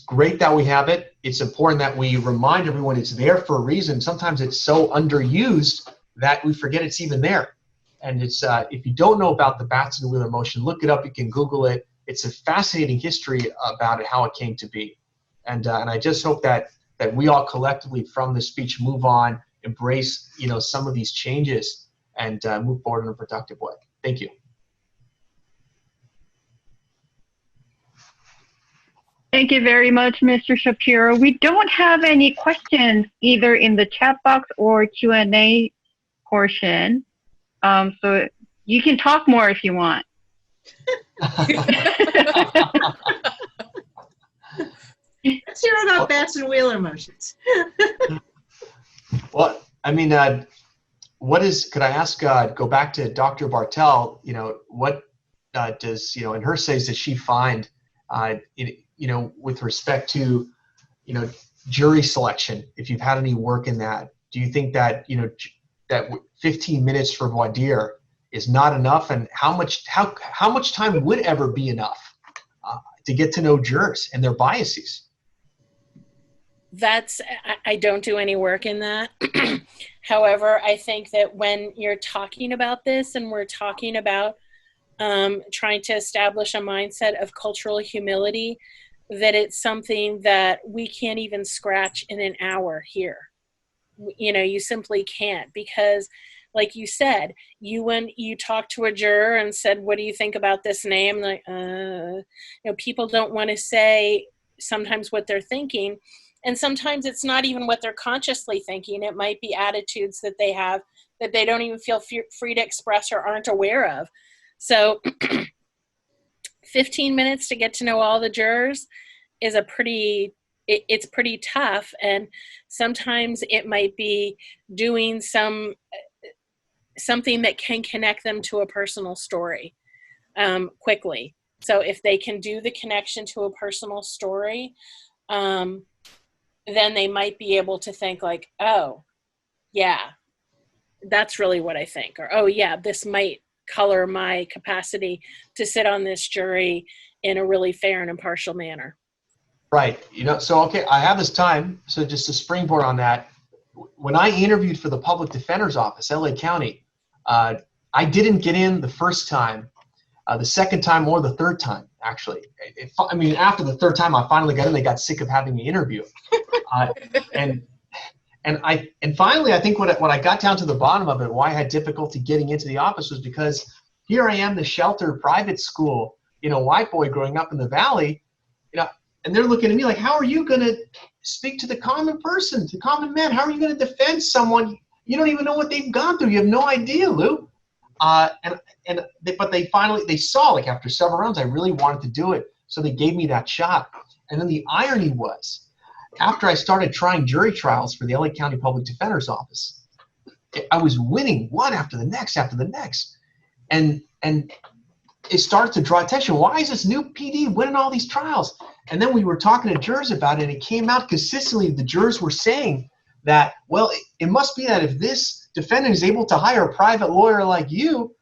[SPEAKER 5] great that we have it. It's important that we remind everyone it's there for a reason. Sometimes it's so underused that we forget it's even there. And it's if you don't know about the Batson-Wheeler motion, look it up. You can Google it. It's a fascinating history about it, how it came to be. And I just hope that we all collectively from this speech move on, embrace some of these changes, and move forward in a productive way. Thank you.
[SPEAKER 1] Thank you very much, Mr. Shapiro. We don't have any questions either in the chat box or Q&A portion. So you can talk more if you want.
[SPEAKER 3] Let's hear about Batson-Wheeler motions.
[SPEAKER 5] Well, I mean, could I ask, go back to Dr. Bortell, what does, in her says that she find, with respect to, jury selection, if you've had any work in that, do you think that, that 15 minutes for voir dire is not enough? And how much time would ever be enough to get to know jurors and their biases?
[SPEAKER 2] I don't do any work in that. However, I think that when you're talking about this and we're talking about trying to establish a mindset of cultural humility, that it's something that we can't even scratch in an hour here. You simply can't, because like you said, when you talk to a juror and said, what do you think about this name? Like, people don't want to say sometimes what they're thinking. And sometimes it's not even what they're consciously thinking. It might be attitudes that they have that they don't even feel free to express or aren't aware of. So 15 minutes to get to know all the jurors is it's pretty tough. And sometimes it might be doing something that can connect them to a personal story quickly. So if they can do the connection to a personal story, then they might be able to think like, oh, yeah, that's really what I think. Or, oh, yeah, this might color my capacity to sit on this jury in a really fair and impartial manner.
[SPEAKER 5] Right. So, okay, I have this time. So just to springboard on that, when I interviewed for the public defender's office, LA County, I didn't get in the first time, the second time, or the third time, actually. After the third time I finally got in, they got sick of having me interview. And finally, I think when I got down to the bottom of it, why I had difficulty getting into the office was because here I am, the sheltered private school, white boy growing up in the Valley, and they're looking at me like, how are you going to speak to the common person, to common man? How are you going to defend someone? You don't even know what they've gone through. You have no idea, Lou. But they saw, like, after several rounds, I really wanted to do it. So they gave me that shot. And then the irony was, after I started trying jury trials for the LA County Public Defender's Office, I was winning one after the next. And it started to draw attention. Why is this new PD winning all these trials? And then we were talking to jurors about it, and it came out consistently. The jurors were saying that, well, it must be that if this defendant is able to hire a private lawyer like you,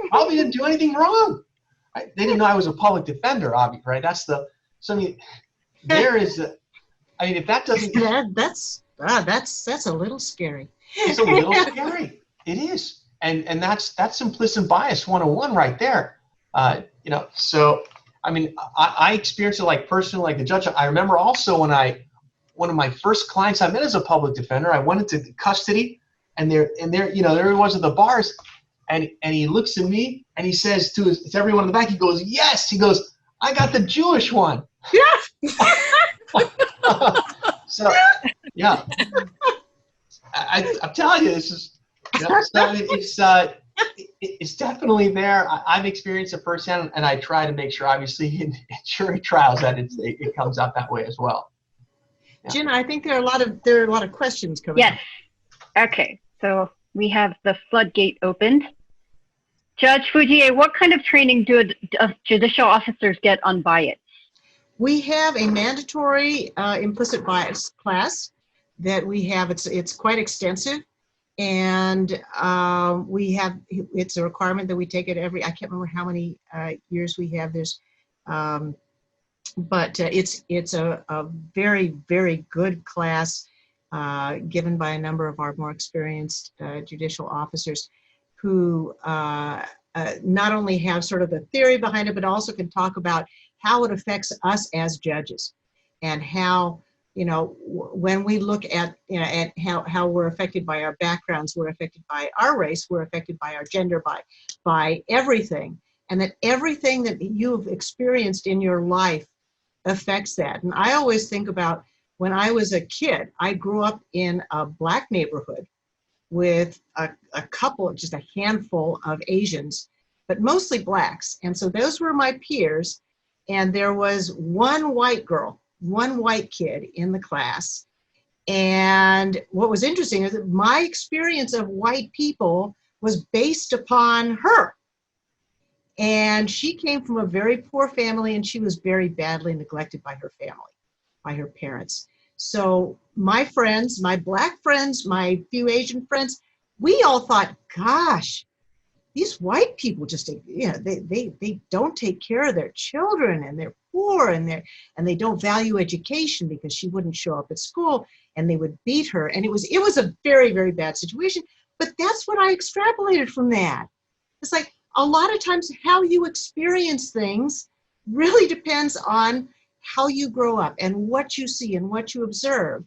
[SPEAKER 5] probably didn't do anything wrong. Right? They didn't know I was a public defender, obviously, right? There is a, if that doesn't...
[SPEAKER 3] That's a little scary.
[SPEAKER 5] It's a little scary. It is. And that's implicit bias 101 right there. So, I experienced it like personally, like the judge. I remember also when one of my first clients I met as a public defender, I went into custody, and there he was at the bars, and he looks at me and he says to everyone in the back, he goes, yes, he goes, I got the Jewish one. Yeah. So, yeah, I'm telling you, this is, it's definitely there. I've experienced it firsthand, and I try to make sure, obviously, in jury trials that it comes out that way as well. Yeah.
[SPEAKER 3] Jinna, I think there are a lot of questions coming.
[SPEAKER 1] Yes. Okay. So we have the floodgate opened. Judge Fujii, what kind of training do judicial officers get on bias?
[SPEAKER 3] We have a mandatory implicit bias class that we have. It's quite extensive. And it's a requirement that we take it I can't remember how many years we have this, but it's a very, very good class given by a number of our more experienced judicial officers who not only have sort of the theory behind it, but also can talk about how it affects us as judges and how, when we look at, at how we're affected by our backgrounds, we're affected by our race, we're affected by our gender, by everything, and that everything that you've experienced in your life affects that. And I always think about when I was a kid, I grew up in a Black neighborhood with a couple, just a handful of Asians, but mostly Blacks. And so those were my peers. And there was one white girl, one white kid in the class. And what was interesting is that my experience of white people was based upon her. And she came from a very poor family, and she was very badly neglected by her family, by her parents. So my friends, my Black friends, my few Asian friends, we all thought, gosh, these white people just, they don't take care of their children, and they're poor, and they don't value education because she wouldn't show up at school, and they would beat her. And it was a very, very bad situation. But that's what I extrapolated from that. It's like a lot of times how you experience things really depends on how you grow up and what you see and what you observe.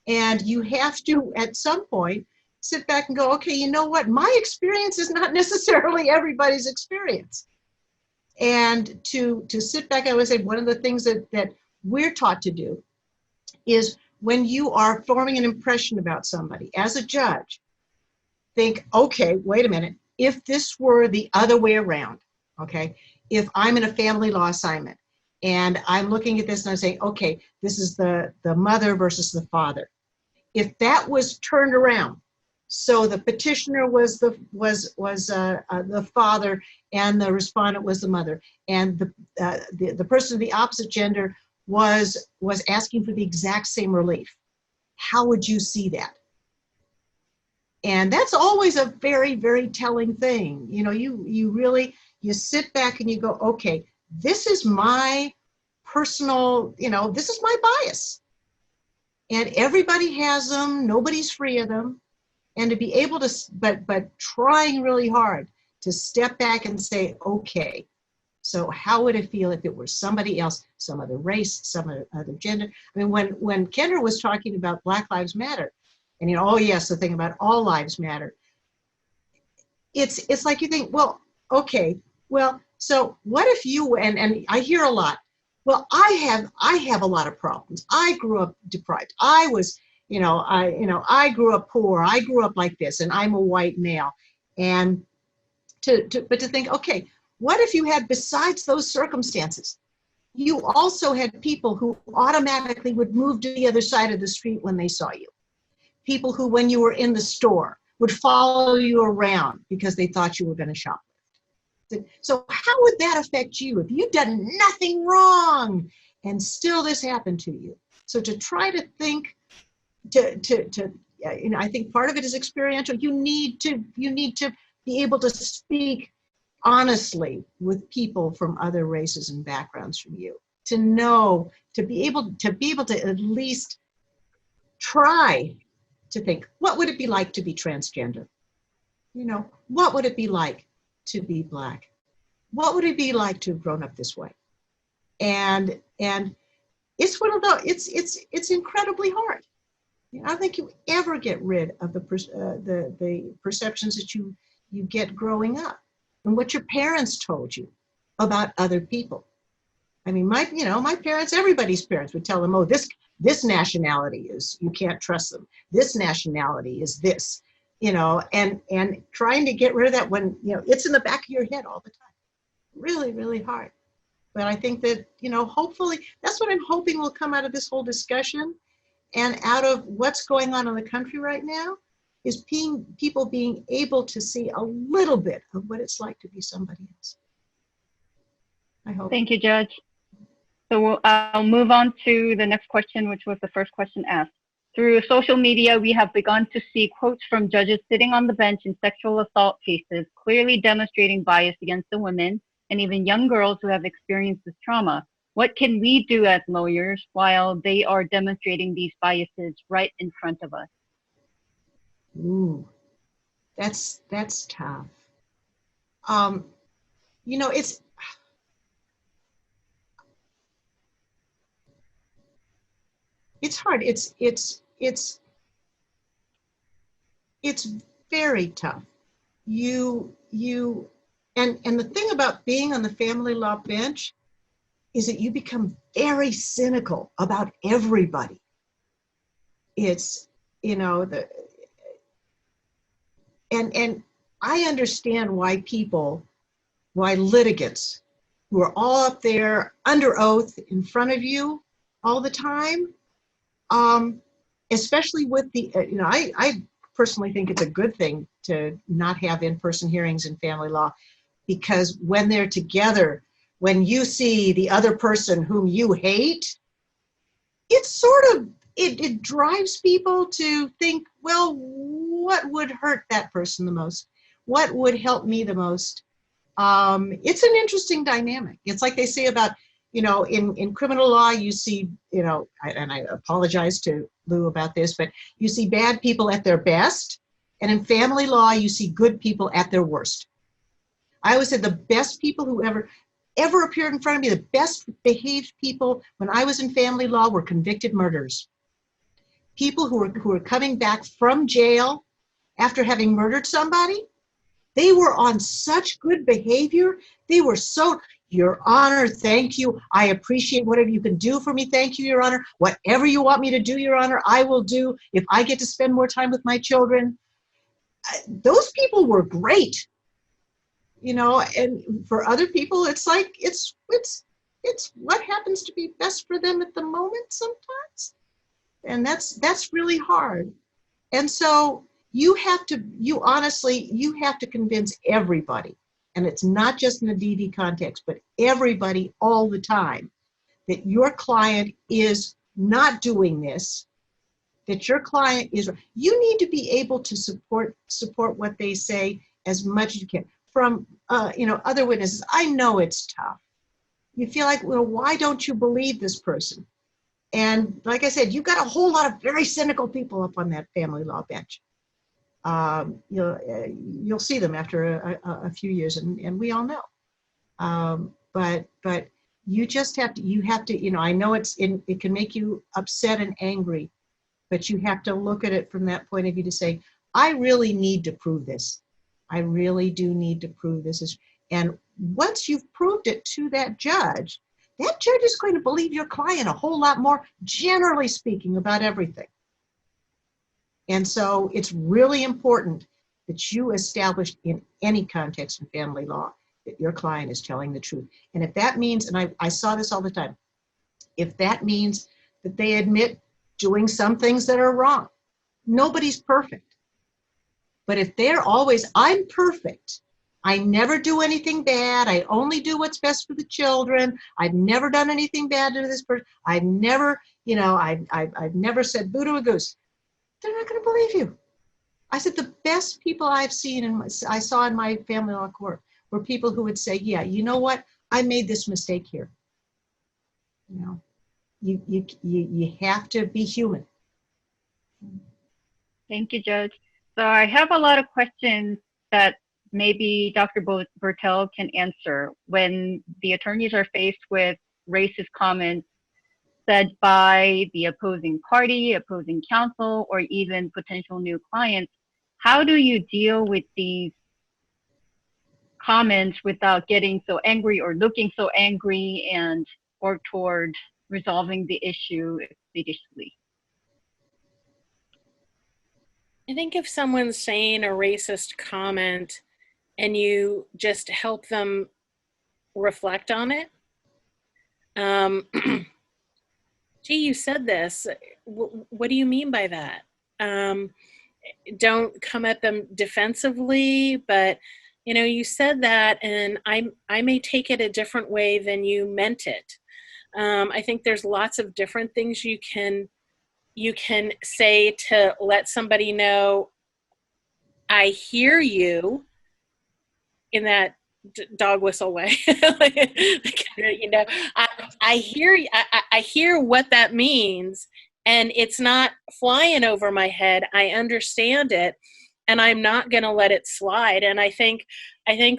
[SPEAKER 3] And you have to, at some point, sit back and go, okay, you know what? My experience is not necessarily everybody's experience. And to sit back, I would say one of the things that we're taught to do is when you are forming an impression about somebody as a judge, think, okay, wait a minute. If this were the other way around, okay, if I'm in a family law assignment and I'm looking at this and I'm saying, okay, this is the mother versus the father. If that was turned around, so the petitioner was the father and the respondent was the mother, and the person of the opposite gender was asking for the exact same relief, how would you see that? And that's always a very, very telling thing. You know, you sit back and you go, okay, this is my personal, this is my bias. And everybody has them, nobody's free of them. And to be able to, but trying really hard to step back and say, okay, so how would it feel if it were somebody else, some other race, some other gender? I mean, when Kendra was talking about Black Lives Matter, and oh yes, the thing about all lives matter. It's like you think, well, okay, well, so what if you, and I hear a lot, well, I have a lot of problems. I grew up deprived. I was, I grew up poor. I grew up like this, and I'm a white male. And but to think, okay, what if you had, besides those circumstances, you also had people who automatically would move to the other side of the street when they saw you. People who, when you were in the store, would follow you around because they thought you were going to shoplift. So how would that affect you if you'd done nothing wrong and still this happened to you? So to try to think, I think part of it is experiential. You need to be able to speak honestly with people from other races and backgrounds from you. To know, to be able to at least try to think, what would it be like to be transgender? What would it be like to be Black? What would it be like to have grown up this way? And it's one of those, it's incredibly hard. I don't think you ever get rid of the perceptions that you get growing up and what your parents told you about other people. I mean, my parents, everybody's parents would tell them, oh, this nationality is, you can't trust them. This nationality is this, and trying to get rid of that when, it's in the back of your head all the time. Really, really hard. But I think that, hopefully, that's what I'm hoping will come out of this whole discussion and out of what's going on in the country right now is people being able to see a little bit of what it's like to be somebody else. I hope.
[SPEAKER 1] Thank you, Judge. So I'll move on to the next question, which was the first question asked. Through social media, we have begun to see quotes from judges sitting on the bench in sexual assault cases, clearly demonstrating bias against the women and even young girls who have experienced this trauma. What can we do as lawyers while they are demonstrating these biases right in front of us?
[SPEAKER 3] Ooh, that's tough. It's hard. It's very tough. And the thing about being on the family law bench is that you become very cynical about everybody. It's, and I understand why litigants who are all up there under oath in front of you all the time, especially with the, I personally think it's a good thing to not have in-person hearings in family law, because when they're together, when you see the other person whom you hate, it's sort of, it drives people to think, well, what would hurt that person the most? What would help me the most? It's an interesting dynamic. It's like they say about, in criminal law, you see, and I apologize to Lou about this, but you see bad people at their best. And in family law, you see good people at their worst. I always said the best people who ever appeared in front of me, the best behaved people when I was in family law were convicted murderers. People who were coming back from jail after having murdered somebody. They were on such good behavior. They were so, Your Honor, thank you. I appreciate whatever you can do for me. Thank you, Your Honor. Whatever you want me to do, Your Honor, I will do. If I get to spend more time with my children. Those people were great, you know, and for other people, it's like, it's what happens to be best for them at the moment sometimes. And that's really hard. And so you honestly have to convince everybody, and it's not just in a DD context, but everybody all the time, that your client is not doing this, that your client is, you need to be able to support what they say as much as you can. From, other witnesses, I know it's tough. You feel like, well, why don't you believe this person? And like I said, you've got a whole lot of very cynical people up on that family law bench. You'll see them after a few years, and we all know. But you just have to, I know it can make you upset and angry, but you have to look at it from that point of view to say, I really need to prove this. I really do need to prove this. And once you've proved it to that judge is going to believe your client a whole lot more, generally speaking, about everything. And so it's really important that you establish in any context in family law that your client is telling the truth. And if that means, and I saw this all the time, if that means that they admit doing some things that are wrong. Nobody's perfect. But if they're always, I'm perfect, I never do anything bad, I only do what's best for the children, I've never done anything bad to this person, I've never, I've never said boo to a goose, they're not going to believe you. I said the best people I've seen, and I saw in my family law court, were people who would say, yeah, you know what, I made this mistake here. You have to be human.
[SPEAKER 1] Thank you, Judge. So I have a lot of questions that maybe Dr. Bortell can answer when the attorneys are faced with racist comments said by the opposing party, opposing counsel, or even potential new clients. How do you deal with these comments without getting so angry or looking so angry and work toward resolving the issue expeditiously?
[SPEAKER 2] I think if someone's saying a racist comment and you just help them reflect on it, gee, you said this. What do you mean by that? Don't come at them defensively, but you said that, and I may take it a different way than you meant it. I think there's lots of different things you can say to let somebody know, I hear you, in that dog whistle way. I hear you. I hear what that means, and it's not flying over my head. I understand it, and I'm not going to let it slide. And I think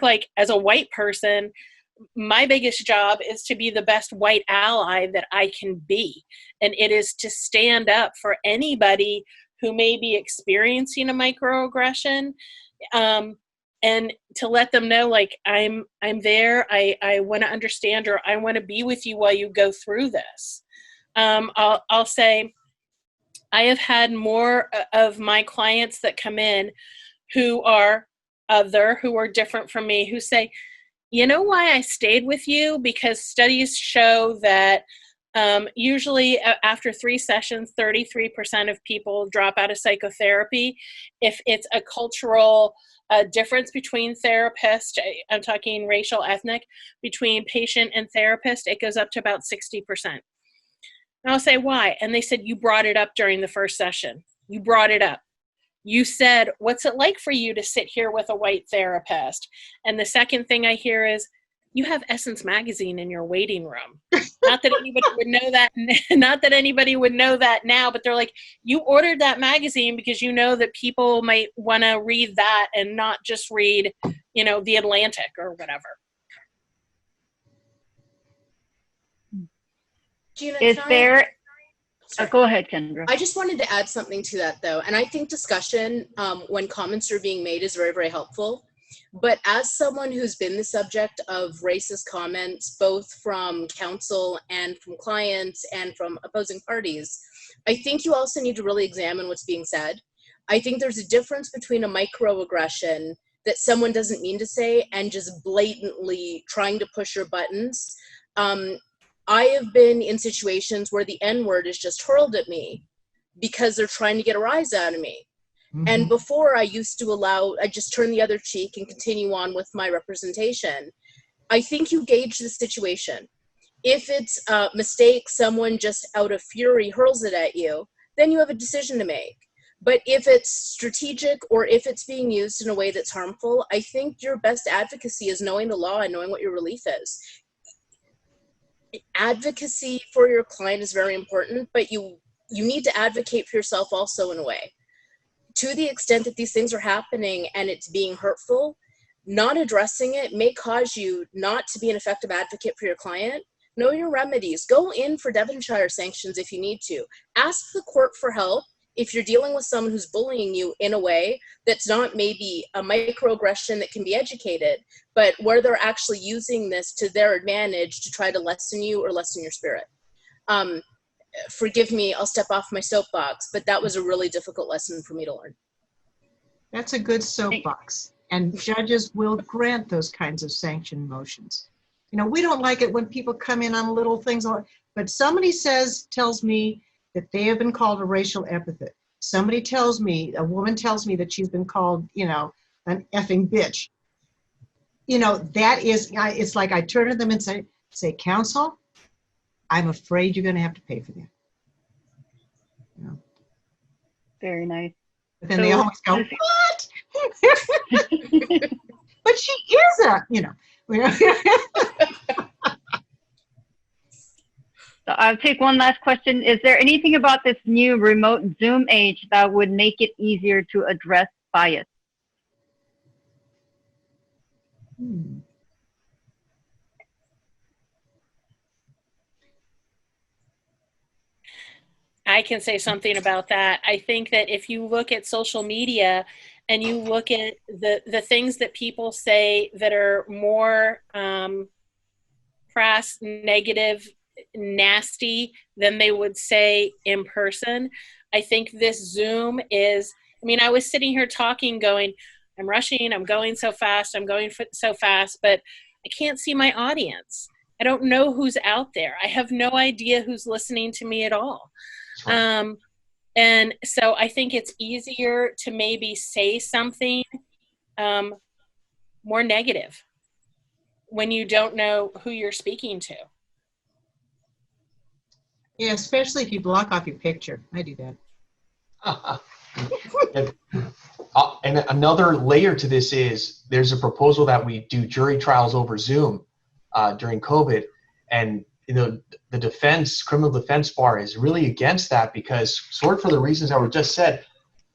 [SPEAKER 2] like as a white person, my biggest job is to be the best white ally that I can be. And it is to stand up for anybody who may be experiencing a microaggression, and to let them know, like, I'm there, I want to understand, or I want to be with you while you go through this. I'll say I have had more of my clients that come in who are different from me, who say, you know why I stayed with you? Because studies show that usually after 3 sessions, 33% of people drop out of psychotherapy. If it's a cultural difference between therapists, I'm talking racial, ethnic, between patient and therapist, it goes up to about 60%. And I'll say, why? And they said, you brought it up during the first session. You brought it up. You said, what's it like for you to sit here with a white therapist? And the second thing I hear is, you have Essence magazine in your waiting room. Not that anybody would know that, not that anybody would know that now, but they're like, you ordered that magazine because you know that people might want to read that and not just read, The Atlantic or whatever.
[SPEAKER 4] Jinna,
[SPEAKER 1] Go ahead, Kendra.
[SPEAKER 4] I just wanted to add something to that, though. And I think discussion when comments are being made is very, very helpful. But as someone who's been the subject of racist comments, both from counsel and from clients and from opposing parties, I think you also need to really examine what's being said. I think there's a difference between a microaggression that someone doesn't mean to say and just blatantly trying to push your buttons. I have been in situations where the N-word is just hurled at me because they're trying to get a rise out of me. Mm-hmm. And before I used to I just turn the other cheek and continue on with my representation. I think you gauge the situation. If it's a mistake, someone just out of fury hurls it at you, then you have a decision to make. But if it's strategic or if it's being used in a way that's harmful, I think your best advocacy is knowing the law and knowing what your relief is. Advocacy for your client is very important, but you need to advocate for yourself also in a way. To the extent that these things are happening and it's being hurtful, not addressing it may cause you not to be an effective advocate for your client. Know your remedies. Go in for Devonshire sanctions if you need to. Ask the court for help if you're dealing with someone who's bullying you in a way that's not maybe a microaggression that can be educated, but where they're actually using this to their advantage to try to lessen you or lessen your spirit. Forgive me, I'll step off my soapbox, but that was a really difficult lesson for me to learn.
[SPEAKER 3] That's a good soapbox. And judges will grant those kinds of sanction motions. You know, we don't like it when people come in on little things, but somebody tells me that they have been called a racial epithet. Somebody a woman tells me that she's been called, you know, an effing bitch. You know, that is, it's like I turn to them and say, counsel, I'm afraid you're going to have to pay for that. You know?
[SPEAKER 1] Very nice.
[SPEAKER 3] But then they always go, what? But she is you know.
[SPEAKER 1] So I'll take one last question. Is there anything about this new remote Zoom age that would make it easier to address bias?
[SPEAKER 2] I can say something about that. I think that if you look at social media and you look at the things that people say that are more crass, negative, nasty than they would say in person, I think this Zoom is, I mean, I was sitting here talking going, I'm rushing, I'm going so fast, but I can't see my audience. I don't know who's out there. I have no idea who's listening to me at all. Right. And so I think it's easier to maybe say something more negative when you don't know who you're speaking to.
[SPEAKER 3] Yeah, especially if you block off your picture. I do that.
[SPEAKER 5] And another layer to this is there's a proposal that we do jury trials over Zoom during COVID, and you know the criminal defense bar is really against that because, sort of for the reasons that were just said,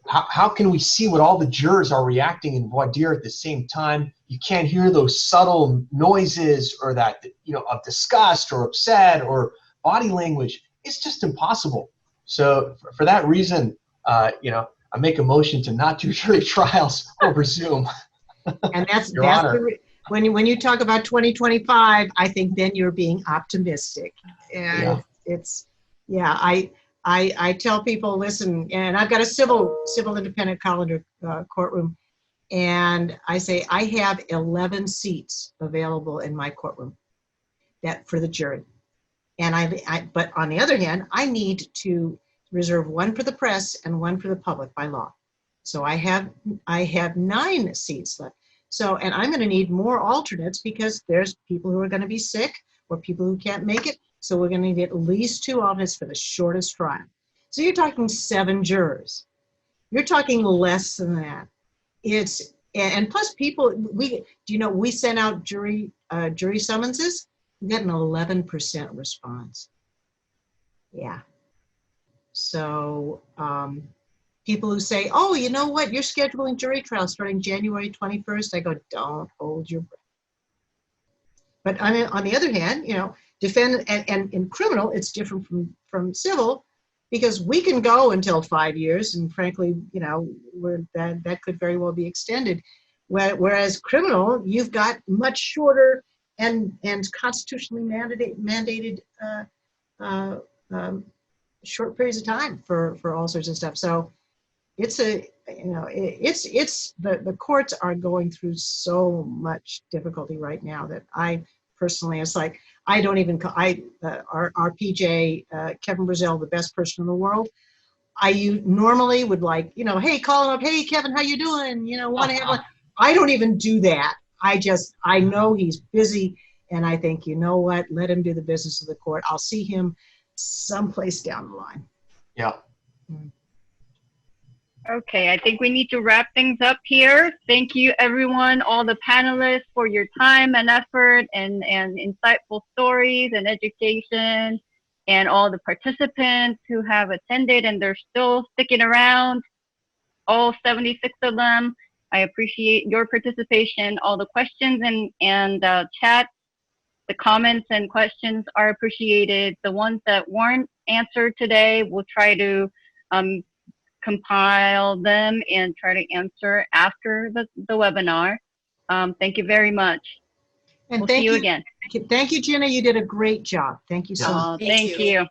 [SPEAKER 5] how can we see what all the jurors are reacting in voir dire at the same time? You can't hear those subtle noises or that, you know, of disgust or upset or body language. It's just impossible. So for that reason, you know, I make a motion to not do jury trials over Zoom.
[SPEAKER 3] And that's when you talk about 2025, I think then you're being optimistic. And I tell people, listen, and I've got a civil independent calendar courtroom, and I say I have 11 seats available in my courtroom that for the jury. And but on the other hand, I need to reserve one for the press and one for the public by law. So I have 9 seats left. So, and I'm going to need more alternates because there's people who are going to be sick or people who can't make it. So we're going to need at least 2 alternates for the shortest trial. So you're talking 7 jurors. You're talking less than that. And plus people, we sent out jury summonses. We got an 11% response. Yeah. So people who say, oh, you know what, you're scheduling jury trials starting January 21st. I go, don't hold your breath. But on the other hand, you know, defend and in criminal, it's different from civil because we can go until 5 years. And frankly, you know, that could very well be extended. Whereas criminal, you've got much shorter and constitutionally mandated short periods of time for all sorts of stuff. So it's the courts are going through so much difficulty right now that I personally, it's like, I don't even, our PJ, Kevin Brazell, the best person in the world, I normally would like, hey, call him up, hey, Kevin, how you doing? Want to have one? I don't even do that. I know he's busy, and I think, you know what, let him do the business of the court. I'll see him someplace down the line.
[SPEAKER 5] Yeah.
[SPEAKER 1] Okay, I think we need to wrap things up here. Thank you, everyone, all the panelists, for your time and effort and insightful stories and education, and all the participants who have attended and they're still sticking around, all 76 of them. I appreciate your participation. All the questions and chat, the comments and questions are appreciated. The ones that weren't answered today, we'll try to compile them and try to answer after the webinar. Thank you very much.
[SPEAKER 3] And
[SPEAKER 1] we'll see you again.
[SPEAKER 3] Thank you, Jinna. You did a great job. Thank you so much.
[SPEAKER 1] Thank you.